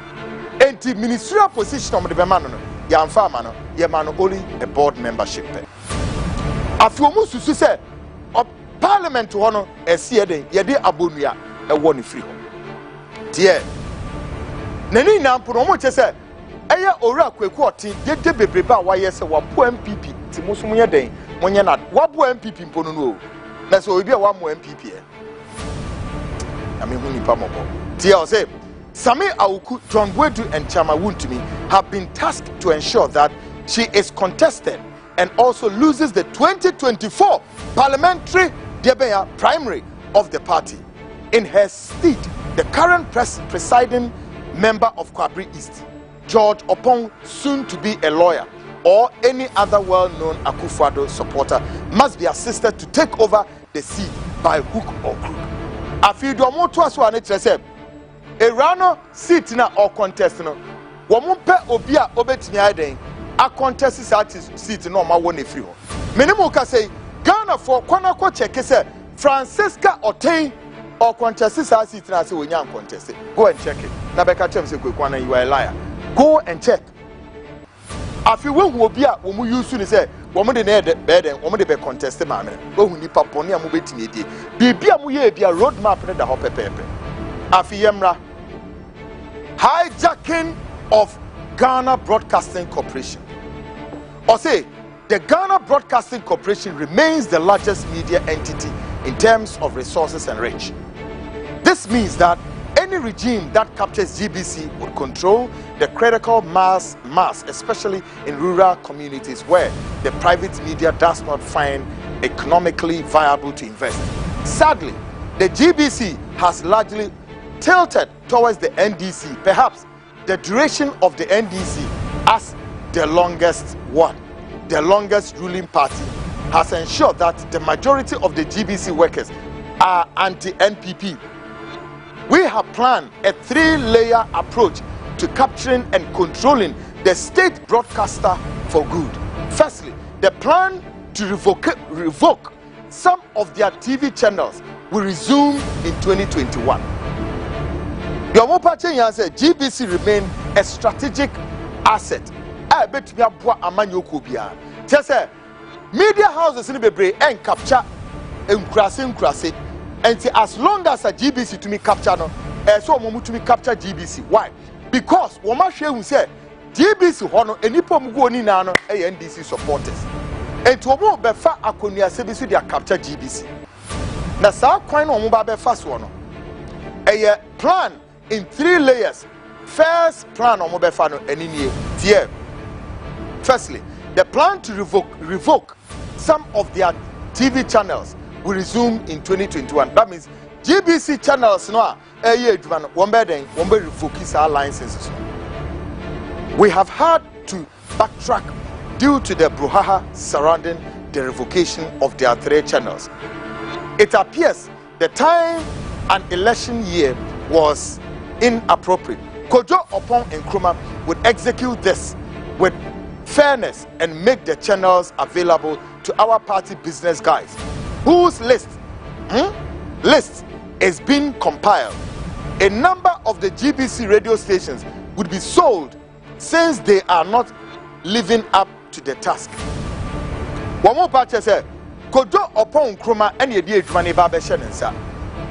Enti ministerial position of the bema no yamfa ma no ye ma no only a board membership. Afi wo mu susu say Parliament ho no esie den ye de abonua e wo ne free ho tie nani na mpo no mo che se eye owura Kwaku oti dede bebrebe a waye se wapo MPP ti muso munye den munye na wabo MPP mpo no no na so obi a wa mo MPP e na me hu nipa mobo tie o say Sami Awuku, John Wedu and Chama Wuntumi have been tasked to ensure that she is contested and also loses the 2024 Parliamentary primary of the party. In her stead, the current presiding member of Kwabri East, George Opong, soon to be a lawyer, or any other well-known Akufo-Addo supporter, must be assisted to take over the seat by hook or crook. Afido moto aso anetrese Erano seat na or contest no. Womumpe obia obetimi aden a contest seat no ma won efiri ho. Menimu ka say Ghana for kwana ko check say Francisca Otain or contest seat na say wonya contest. Go and check it. Na beka chem say Kwaku Annan you are a liar. Go and check. Afi we hu obi a wo mu use ni say wo mu de na beden wo mu de be contest ma me. Wo hu nipa poni a mu betimi edie. Bibia mu ye bia road map na da ho pepepe. Afi yemra hijacking of Ghana Broadcasting Corporation. Or say, the Ghana Broadcasting Corporation remains the largest media entity in terms of resources and reach. This means that any regime that captures GBC would control the critical mass, especially in rural communities where the private media does not find economically viable to invest. Sadly, the GBC has largely tilted towards the NDC. Perhaps the duration of the NDC as the longest ruling party has ensured that the majority of the GBC workers are anti-NPP. We have planned a three-layer approach to capturing and controlling the state broadcaster for good. Firstly, the plan to revoke some of their TV channels will resume in 2021. GBC remain a strategic asset. I bet me abua amanyo kubia. Tese media houses in bebre and capture nkrase. And as long as a GBC to me capture no, so momu to me capture GBC. Why? Because woma hwe hu say GBC ho no enipo mgo ni na no NDC supporters. And to omo be fa akonua sebisu dia capture GBC. Na sa kwan no omo ba be fa so no. Plan in three layers. First plan on mobile phone and firstly, the plan to revoke some of their TV channels will resume in 2021. That means GBC channels no one be revoke our licenses. We have had to backtrack due to the brouhaha surrounding the revocation of their three channels. It appears the time an election year was inappropriate. Kojo Opong Nkrumah would execute this with fairness and make the channels available to our party business guys, whose list is being compiled. a number of the GBC radio stations would be sold since they are not living up to the task. One more part say, Kojo upon Kroma and ye dear Jumani Baba Shenansa.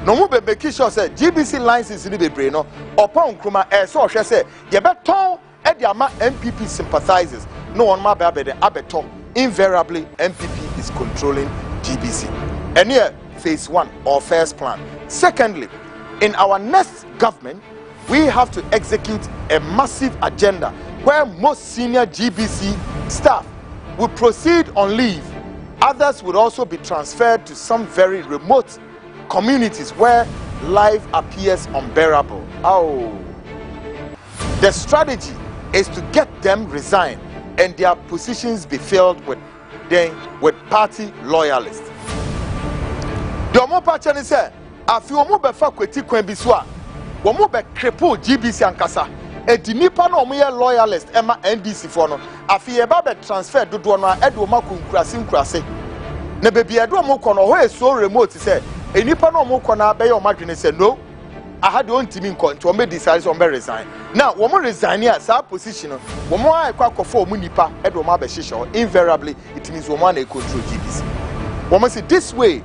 No more be making sure say GBC license in the brain upon Kroma air so she say, ye beton at the ama MPP sympathizers. No one my baby the abeton. Invariably, MPP is controlling GBC. And here, phase 1 or first plan. Secondly, in our next government, we have to execute a massive agenda where most senior GBC staff will proceed on leave. Others would also be transferred to some very remote communities where life appears unbearable. Oh. The strategy is to get them resigned and their positions be filled with party loyalists. The Omo Pachani said, "Afi omo be fa kweti kwan bi so a, omo be cripple GBC ankasa. E di nipa na omo ye loyalist ema NDC for no. Afi e ba be transfer dodo no a e do ma kunkurase. Na bebi e do omo kɔ no ho e so remote say, e nipa na omo kɔ na be ye omo adwene say no. I had on team in control, me decide on resign. Now, woman resign here, sa position, woman I quack for munipa, Edwama Beshisho, invariably, it means woman a control GBC. Woman say this way,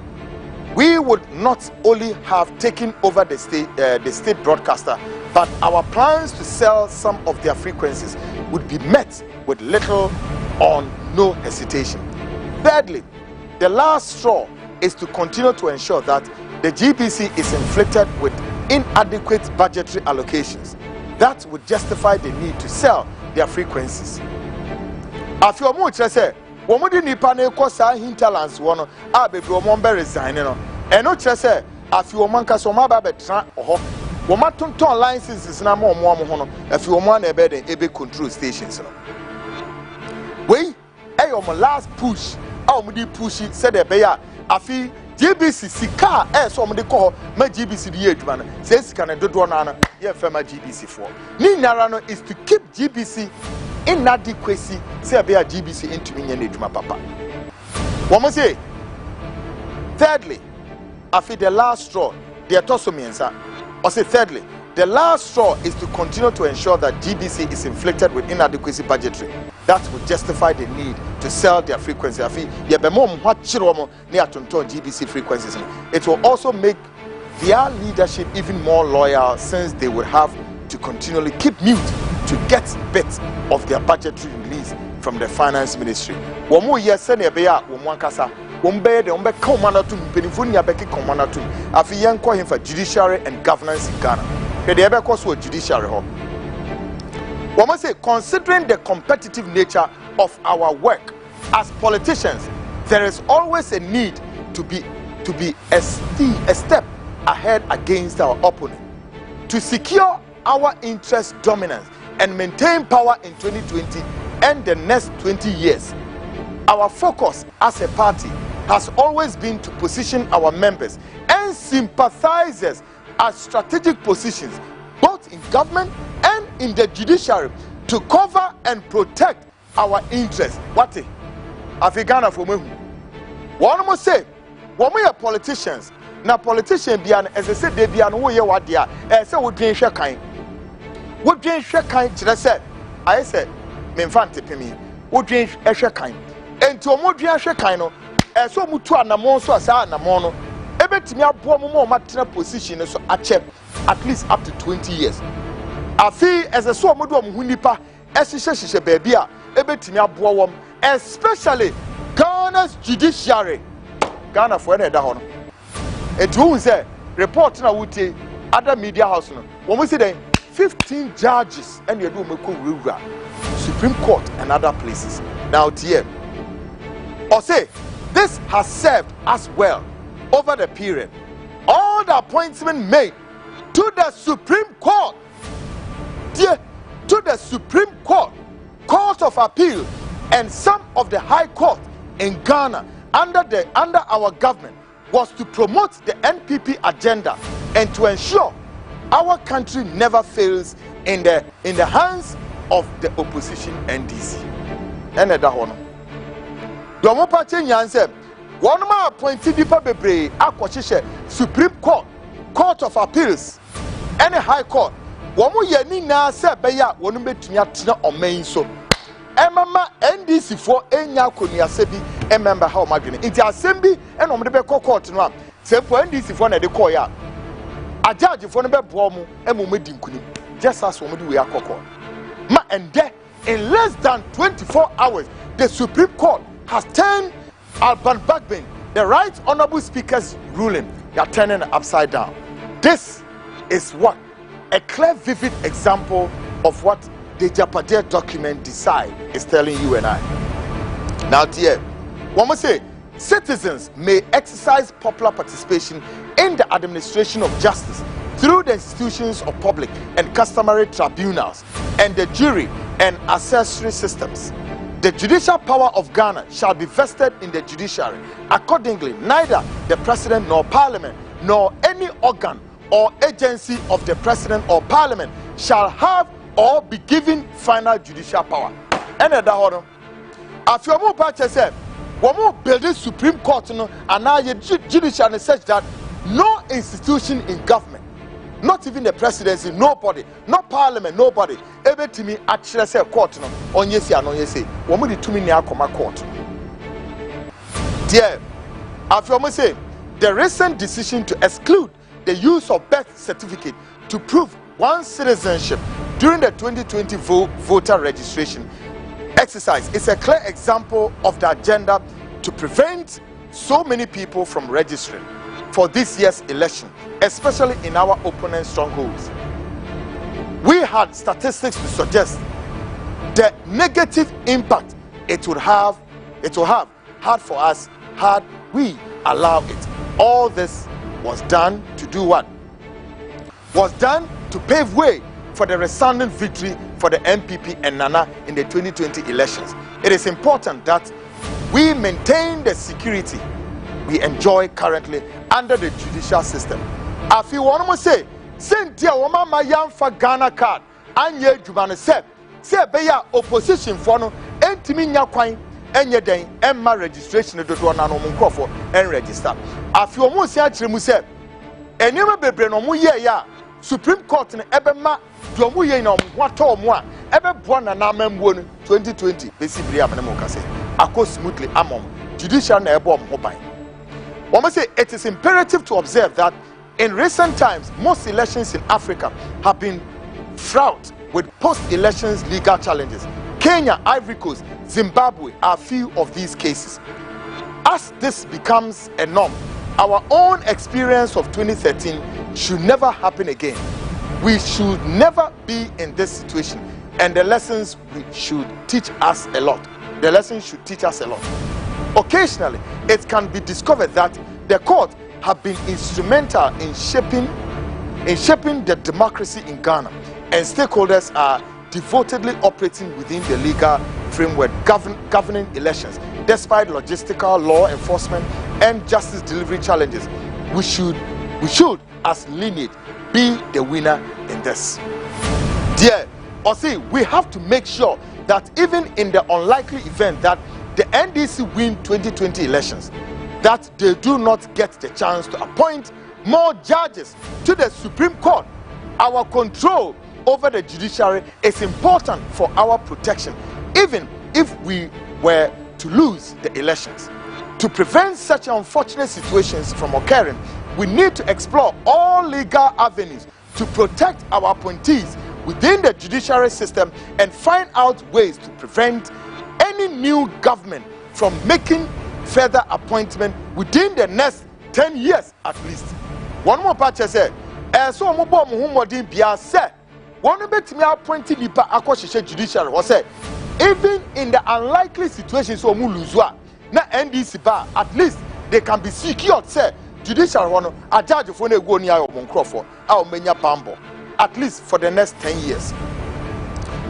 we would not only have taken over the state broadcaster, but our plans to sell some of their frequencies would be met with little or no hesitation. Thirdly, the last straw is to continue to ensure that the GBC is inflicted with inadequate budgetary allocations that would justify the need to sell their frequencies. After a month, I say, "Woman nipa na ekosa hinterlands wono a bebi omo be resign no." Eno say, "After a month, kaso ma ba betra oho. Woman tonton licenses na mo ho no. After a month, na be ebe control stations no. Wei, omo last push. Omo di push said e be ya afi GBC sika so omo de ko ma GBC de adwuma no say sika na dodo no ana ye fa ma GBC for ni nara no is to keep GBC inadequacy say be a GBC intumi nya na adwuma papa. Womo say thirdly, afi the last straw the atosomiensa or say thirdly, the last straw is to continue to ensure that GBC is inflicted with inadequacy budgetary that would justify the need to sell their frequency. GBC frequencies. It will also make their leadership even more loyal since they would have to continually keep mute to get bits of their budgetary release from the finance ministry. Judiciary and governance in Ghana. Judiciary. We must say, considering the competitive nature of our work as politicians, there is always a need to be a step ahead against our opponent. To secure our interest dominance and maintain power in 2020 and the next 20 years, our focus as a party has always been to position our members and sympathizers at strategic positions, both in government and in the judiciary, to cover and protect our interests. What? Africana for me. One must say, when we are politicians, now politicians be an, as I said, they be an way what they are. I said, we drink share kind. We drink share kind. I said, me infante pemi. We drink share kind. And to more drink share kind. So mutu anamon so asa anamono. Ebetimi abo mo matena position so ache at least up to 20 years. Afi as a so modu omu nipa esihye baby a ebetimi abo wom, especially Ghana's judiciary. Ghana for na da ho no. Etu say report na wuti other media house no. Wo mo say then 15 judges and you do meko wura Supreme Court and other places. Now here or say this has served us well over the period. All the appointments made to the Supreme Court, to the Supreme Court, Court of Appeal, and some of the High Court in Ghana under our government was to promote the NPP agenda and to ensure our country never fails in the hands of the opposition NDC. And that one. Domo party nyanse one man appointed people bebre akoshishe Supreme Court, Court of Appeals, any high court. Womu ye ni na se beya wonu betumi atena oman so. Emama NDC for enya konuase bi emember ha o madwene. Nti asem bi e no mo de be court no am. Se for NDC for na de call ya. A judge for no be boa mu e mo medi nkunim. Just as womu de we akoko. Ma ende in less than 24 hours the Supreme Court has turned Alban Bagbin, the Right Honorable Speaker's ruling. They are turning it upside down. This is what a clear, vivid example of what the Agyapadie document decide is telling you and I. Now, dear, one must say, citizens may exercise popular participation in the administration of justice through the institutions of public and customary tribunals and the jury and accessory systems. The judicial power of Ghana shall be vested in the judiciary. Accordingly, neither the president nor parliament nor any organ or agency of the president or parliament shall have or be given final judicial power. And at that after you patch said, we build the Supreme Court and now the judiciary such that no institution in government, not even the presidency, nobody, not parliament, nobody, able to me actually say court on yes or no yes. We must do me court. Dear, after you say the recent decision to exclude the use of birth certificate to prove one's citizenship during the 2020 voter registration exercise is a clear example of the agenda to prevent so many people from registering for this year's election, especially in our opponent strongholds. We had statistics to suggest the negative impact it would have had for us had we allowed it. All this was done to do what? Was done to pave way for the resounding victory for the MPP and Nana in the 2020 elections. It is important that we maintain the security we enjoy currently under the judicial system. I feel one more say, Sentia Woma Mayam for Ghana card, Anye Jubane Seb, Sebeya opposition for no, Entiminya Quine, Enye Day, Emma registration of the Duanano Munkofo, and register. I feel more say, Muse, and you may be no more ya, Supreme Court in Ebema, Domuye no, what or more, Ebe Buana Namem won 2020, basically, Amanamokase, Ako smoothly among judicial Nebom Mobile. One must say it is imperative to observe that in recent times, most elections in Africa have been fraught with post-elections legal challenges. Kenya, Ivory Coast, Zimbabwe are few of these cases. As this becomes a norm, our own experience of 2013 should never happen again. We should never be in this situation, and the lessons should teach us a lot. The lessons should teach us a lot. Occasionally, it can be discovered that the court have been instrumental in shaping the democracy in Ghana, and stakeholders are devotedly operating within the legal framework governing elections. Despite logistical, law enforcement, and justice delivery challenges, we should, as lineage, be the winner in this. Dear, we have to make sure that even in the unlikely event that the NDC win 2020 elections, that they do not get the chance to appoint more judges to the Supreme Court. Our control over the judiciary is important for our protection, even if we were to lose the elections. To prevent such unfortunate situations from occurring, we need to explore all legal avenues to protect our appointees within the judiciary system and find out ways to prevent any new government from making further appointment within the next 10 years at least. One more part said, so Mubo Muhammadi Bia said, one bit me appointed Nipa Akoshe judiciary was said, even in the unlikely situation so Muluzwa, na NDC bar, at least they can be secured, say, judicial one, a judge of one go near Moncroft, our Menya Bambo, at least for the next 10 years.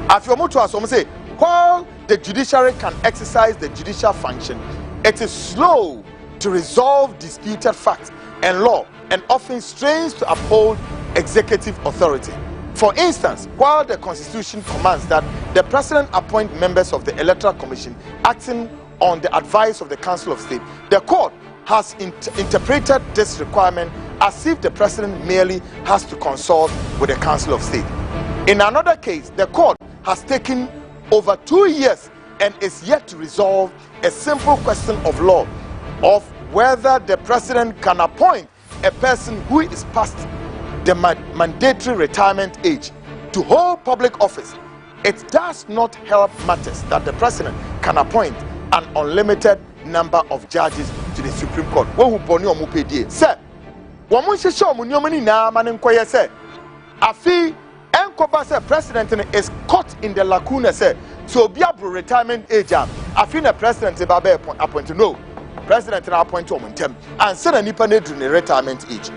After Mutua, some say, while the judiciary can exercise the judicial function, it is slow to resolve disputed facts and law and often strains to uphold executive authority. For instance, while the Constitution commands that the President appoint members of the Electoral Commission acting on the advice of the Council of State, the court has interpreted this requirement as if the president merely has to consult with the Council of State. In another case, the court has taken over 2 years and is yet to resolve a simple question of law of whether the president can appoint a person who is past the mandatory retirement age to hold public office. It does not help matters that the president can appoint an unlimited number of judges to the Supreme Court. Sir, president is caught in the lacuna, sir. So be a retirement age. I feel the president is appointed. No, president is appointed and send a nipa in the retirement age.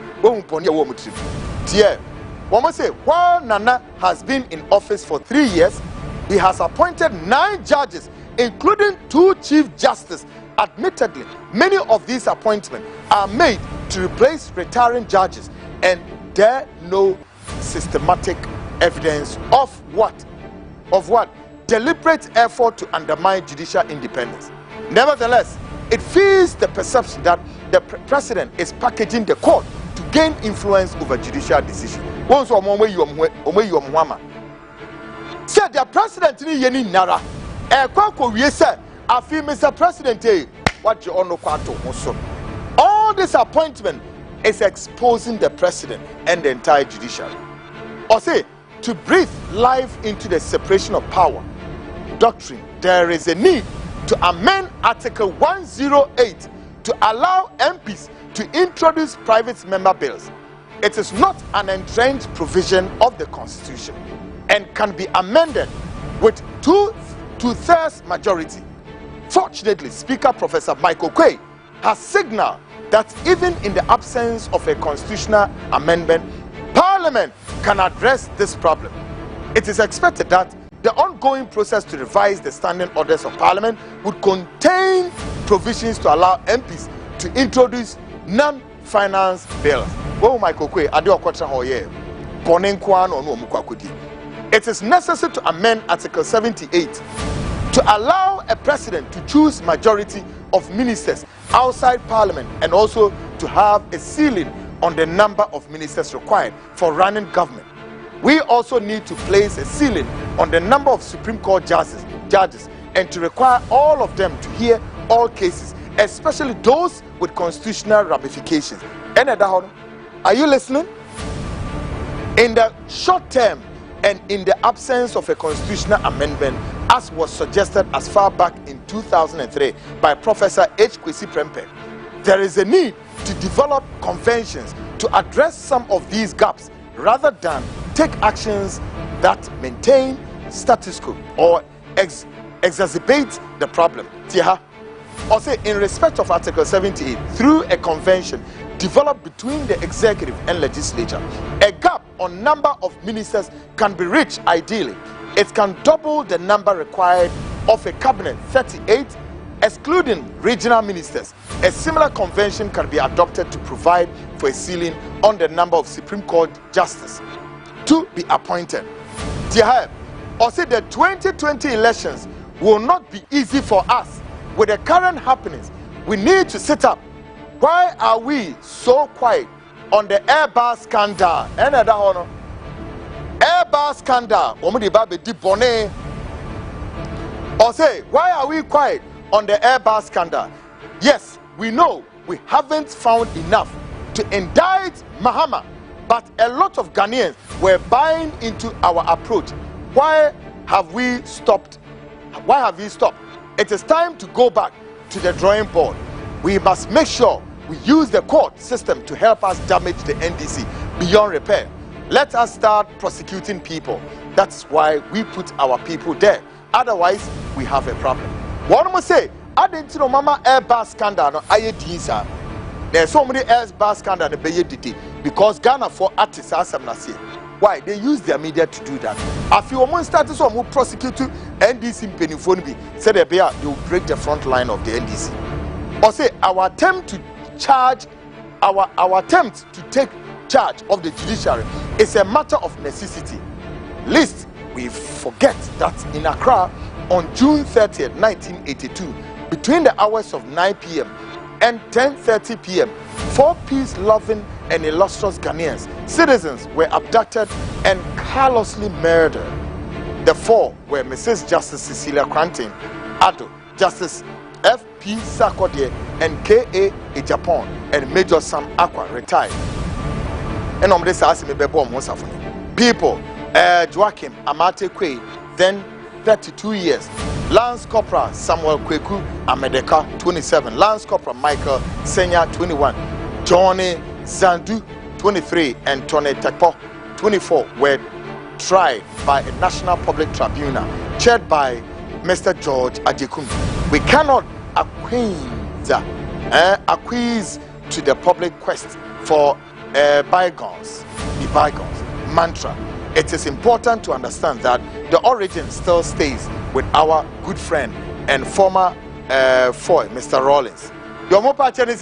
One say, while Nana has been in office for 3 years, he has appointed 9 judges, including 2 chief justices. Admittedly, many of these appointments are made to replace retiring judges, and there no systematic evidence of what deliberate effort to undermine judicial independence. Nevertheless, it feeds the perception that the president is packaging the court to gain influence over judicial decisions. Said the president ni yeni nara Kwaku we said I feel Mr. President what you all know all this appointment is exposing the president and the entire judiciary. Or say to breathe life into the separation of power doctrine, there is a need to amend Article 108 to allow MPs to introduce private member bills. It is not an entrenched provision of the Constitution and can be amended with two-thirds majority. Fortunately, Speaker Professor Michael Quay has signaled that even in the absence of a constitutional amendment, Parliament can address this problem. It is expected that the ongoing process to revise the standing orders of Parliament would contain provisions to allow MPs to introduce non-finance bills. It is necessary to amend Article 78 to allow a president to choose majority of ministers outside Parliament and also to have a ceiling on the number of ministers required for running government. We also need to place a ceiling on the number of Supreme Court judges and to require all of them to hear all cases, especially those with constitutional ramifications. Are you listening? In the short term and in the absence of a constitutional amendment, as was suggested as far back in 2003 by Professor H. Kwesi Prempeh, there is a need to develop conventions to address some of these gaps rather than take actions that maintain status quo or exacerbate the problem. Or say in respect of Article 78, through a convention developed between the executive and legislature, a gap on number of ministers can be reached ideally. It can double the number required of a cabinet, 38, excluding regional ministers. A similar convention can be adopted to provide for a ceiling on the number of Supreme Court justices to be appointed. Or say the 2020 elections will not be easy for us. With the current happenings, we need to sit up. Why are we so quiet on the Airbus scandal? Airbus scandal. Or say, why are we quiet on the Airbus scandal? Yes, we know we haven't found enough to indict Mahama, but a lot of Ghanaians were buying into our approach. Why have we stopped? Why have we stopped? It is time to go back to the drawing board. We must make sure we use the court system to help us damage the NDC beyond repair. Let us start prosecuting people. That's why we put our people there. Otherwise, we have a problem. One must say, I didn't know Mama Airbus scandal. No, there's so many Airbus scandal because Ghana for artists are some. Why? They use their media to do that. If you want to start to prosecute NDC in Pennyphone, say they will break the front line of the NDC. Or say our attempt to take charge of the judiciary is a matter of necessity. Lest we forget that in Accra on June 30th, 1982, between the hours of 9 p.m. and 10:30 p.m., 4 peace-loving and illustrious Ghanaians, citizens, were abducted and callously murdered. The four were Mrs. Justice Cecilia Cranton, Ado, Justice F.P. Sarkodie, and K.A. Agyapadie, and Major Sam Aqua, retired. And on this house, people, Joachim Amate Kwe, then 32 years. Lance Corporal Samuel Kwaku Amedeka, 27. Lance Corporal Michael Senya, 21. Johnny Zandu, 23. And Tony Tekpo, 24, were tried by a national public tribunal chaired by Mr. George Ajekum. We cannot acquiesce to the public quest for bygones, the bygones mantra. It is important to understand that the origin still stays with our good friend and former foil, Mr. Rawlings. Your mopa is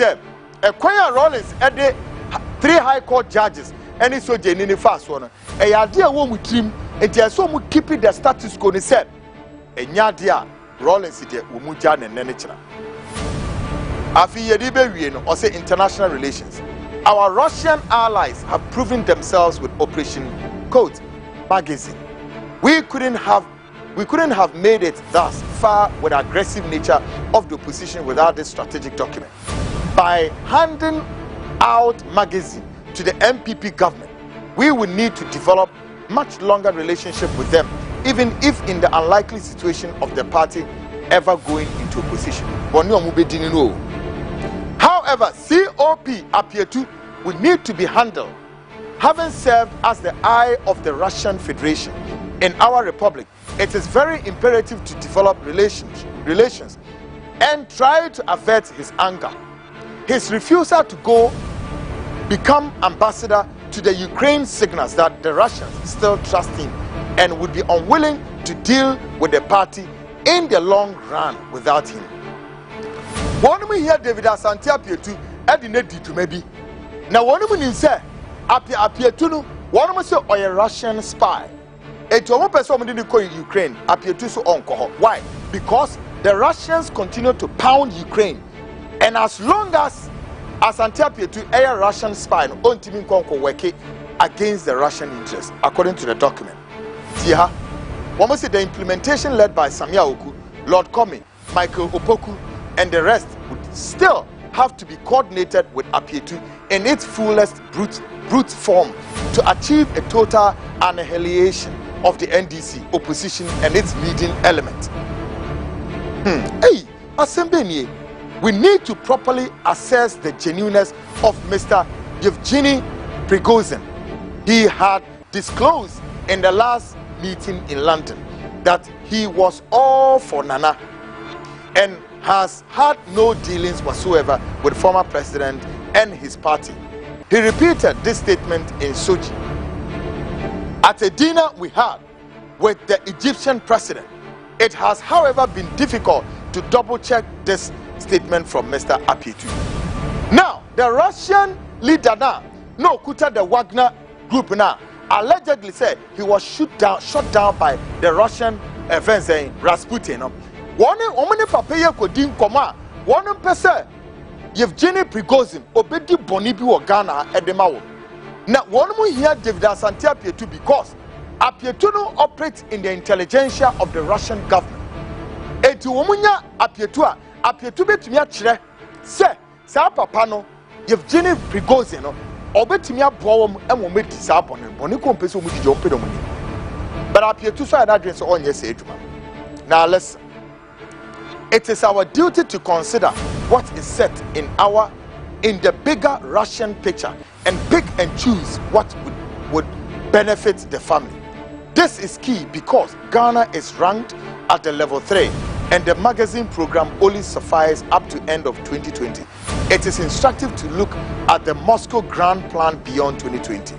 Quaya Rawlings at the 3 high court judges, and it's so genuinely fast one. A idea one with him, and just so would keep it the status quo. He said, a Yadia Rawlings is Umujan and Nenichina. Afi Yedibe, or say international relations. Our Russian allies have proven themselves with Operation Quote Magazine. We couldn't have made it thus far with the aggressive nature of the opposition without this strategic document. By handing out magazine to the MPP government, we would need to develop much longer relationship with them, even if in the unlikely situation of the party ever going into opposition. However, COP appear to would need to be handled, having served as the eye of the Russian Federation in our republic. It is very imperative to develop relations and try to avert his anger. His refusal to go become ambassador to the Ukraine signals that the Russians still trust him and would be unwilling to deal with the party in the long run without him. One we hear David Asante appear to Edinedi to maybe. Now one we say appear to one we say or a Russian spy. And to one person didn't call Ukraine appear to so on. Why? Because the Russians continue to pound Ukraine, and as long as Asante appear to a Russian spy on Timin Konko working against the Russian interests, according to the document. See ha? One must say the implementation led by Samia Oku, Lord Comey, Michael Opoku, and the rest would still have to be coordinated with Apietu in its fullest brute form to achieve a total annihilation of the NDC opposition and its leading element. Hey, Assembly, we need to properly assess the genuineness of Mr. Yevgeny Prigozhin. He had disclosed in the last meeting in London that he was all for Nana and has had no dealings whatsoever with former president and his party. He repeated this statement in Sochi at a dinner we had with the Egyptian president. It has, however, been difficult to double-check this statement from Mr. Apietu. Now, the Russian leader now, no Kuta the Wagner group now, allegedly said he was shot down by the Russian Rasputin. One papaya kodin koma one person Yevgeny Prigozhin obedi bonibi wo Ghana edemawo. Now one mu here David Asante Apietu because Apietu no operates in the intelligentsia of the Russian government. Eti womunya Apietu betumi akire se sa papa no Yevgeny Prigozhin no obetumi aboa wom emomedi sa boni ko mpese omudi jo pedo muni. But Apietu so that dream so onye se eduma. Now listen. It is our duty to consider what is set in the bigger Russian picture and pick and choose what would benefit the family. This is key because Ghana is ranked at the level 3 and the magazine program only suffices up to end of 2020. It is instructive to look at the Moscow Grand Plan beyond 2020.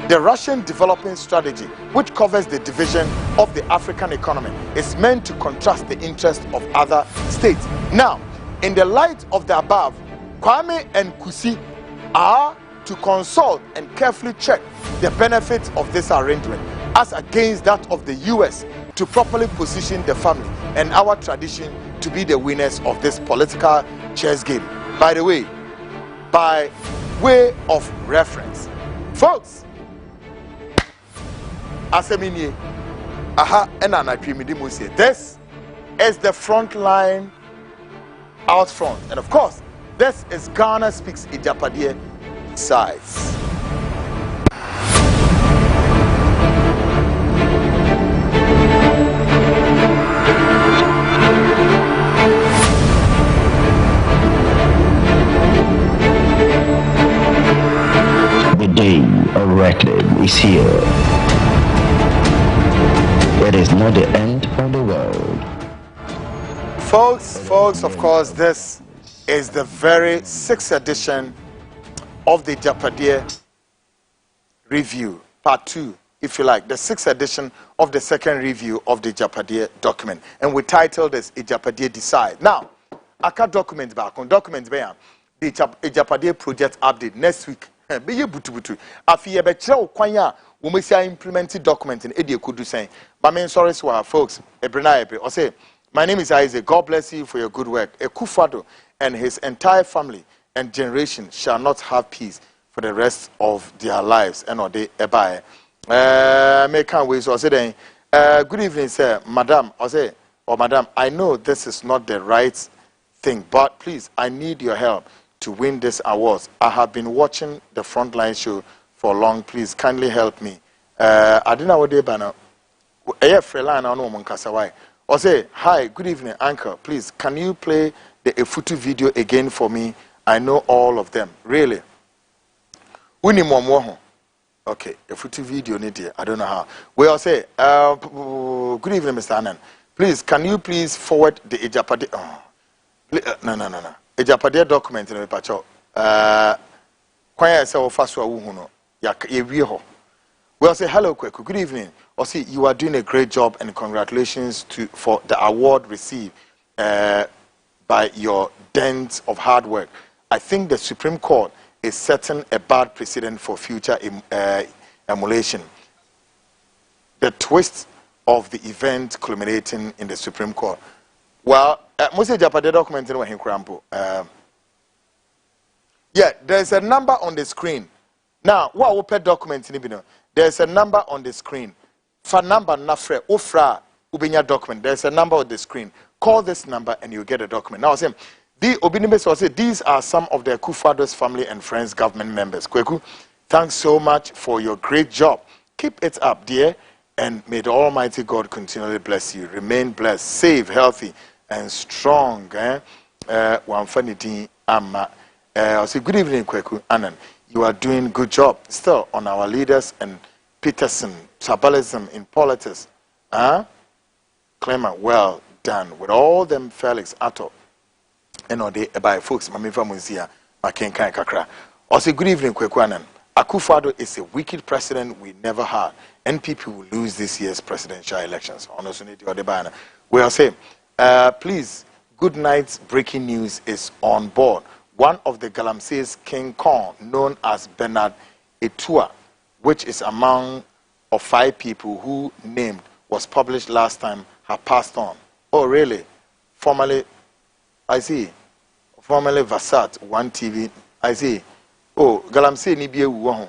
The Russian development strategy, which covers the division of the African economy, is meant to contrast the interests of other states. Now, in the light of the above, Kwame and Kusi are to consult and carefully check the benefits of this arrangement as against that of the US to properly position the family and our tradition to be the winners of this political chess game. By the way, by way of reference. Folks, Asemini, aha, and Anapimidimusi. This is the Frontline out front. And of course, this is Ghana Speaks Agyapadie Sides. The day of reckoning is here. It is not the end of the world. Folks, of course, this is the very 6th edition of the Agyapadie Review, Part 2, if you like, the 6th edition of the second review of the Agyapadie document. And we titled this Agyapadie Decide. Now, I can document back on documents the Agyapadie project update next week. Be you butu. After be chira kwanya we must implement document in Eddie Kudu saying, but I'm sorry, folks. Or say, my name is Isaac. God bless you for your good work. Akufo-Addo and his entire family and generation shall not have peace for the rest of their lives. And or they ebai. Can't wait. So I say, good evening, sir, madam. I say, madam, I know this is not the right thing, but please, I need your help to win this awards. I have been watching the Frontline show for long. Please kindly help me. I didn't know what they banner. Or say, hi, good evening, Uncle. Please, can you play the Efutu video again for me? I know all of them. Really? Okay, Efutu video need I don't know how. We all say, good evening, Mr. Annan. Please, can you please forward the Agyapadie? No. Agyapadie document in the pacho. Kwanya say ofaswa wu no. Ya ewie ho. Well, say hello, Kwaku. Good evening. Or see, you are doing a great job, and congratulations for the award received by your dent of hard work. I think the Supreme Court is setting a bad precedent for future emulation. The twist of the event culminating in the Supreme Court. Well, most Agyapadie document in Crampo. Yeah, there's a number on the screen. Now, what open document in Ibino? There's a number on the screen. For number nafre ofra ubinya document. There's a number on the screen. Call this number and you get a document. Now, the Obinibes will say these are some of the Akufo-Addo's family and friends, government members. Kwaku, thanks so much for your great job. Keep it up, dear, and may the Almighty God continually bless you. Remain blessed, safe, healthy, and strong. I'll say good evening, Kwaku Annan. You are doing good job still on our leaders and Peterson, tribalism in politics. Clement, well done. With all them Felix Atto. And all day by folks, Mamifa Muzia, Maken Kai Kakra. Also, good evening, Kwaku Annan. Akufo-Addo is a wicked president we never had. NPP will lose this year's presidential elections. We'll say, please, good night's breaking news is on board. One of the Galamsey's King Kong, known as Bernard Etua, which is among of 5 people who named, was published last time, have passed on. Oh, really? Formerly, I see. Formerly Vasat, 1 TV, I see. Oh, Galamsey Nibie Wuhon.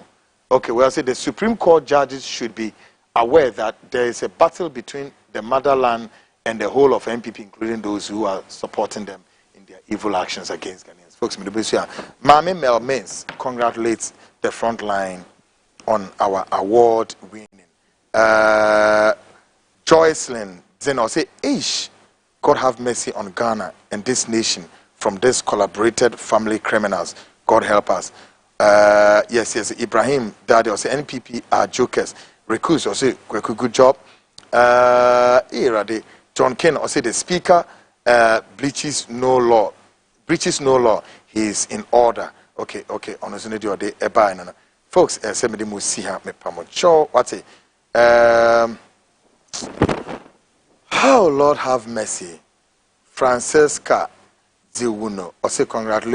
Okay, well, I say the Supreme Court judges should be aware that there is a battle between the motherland and the whole of NPP, including those who are supporting them in their evil actions against Ghanaians. Folks, Mami Mel Mains congratulates the Frontline on our award winning. Joycelyn Zeno say, Ish, God have mercy on Ghana and this nation from this collaborated family criminals. God help us. Yes, Ibrahim Daddy or say NPP are jokers. Recuse or say good job. John Ken or say the speaker breaches no law. He is in order. Okay. On the day or day, folks, somebody must see her. Me pamocho. What's it? How Lord have mercy. Francesca Ziwuno. Or say congratulations.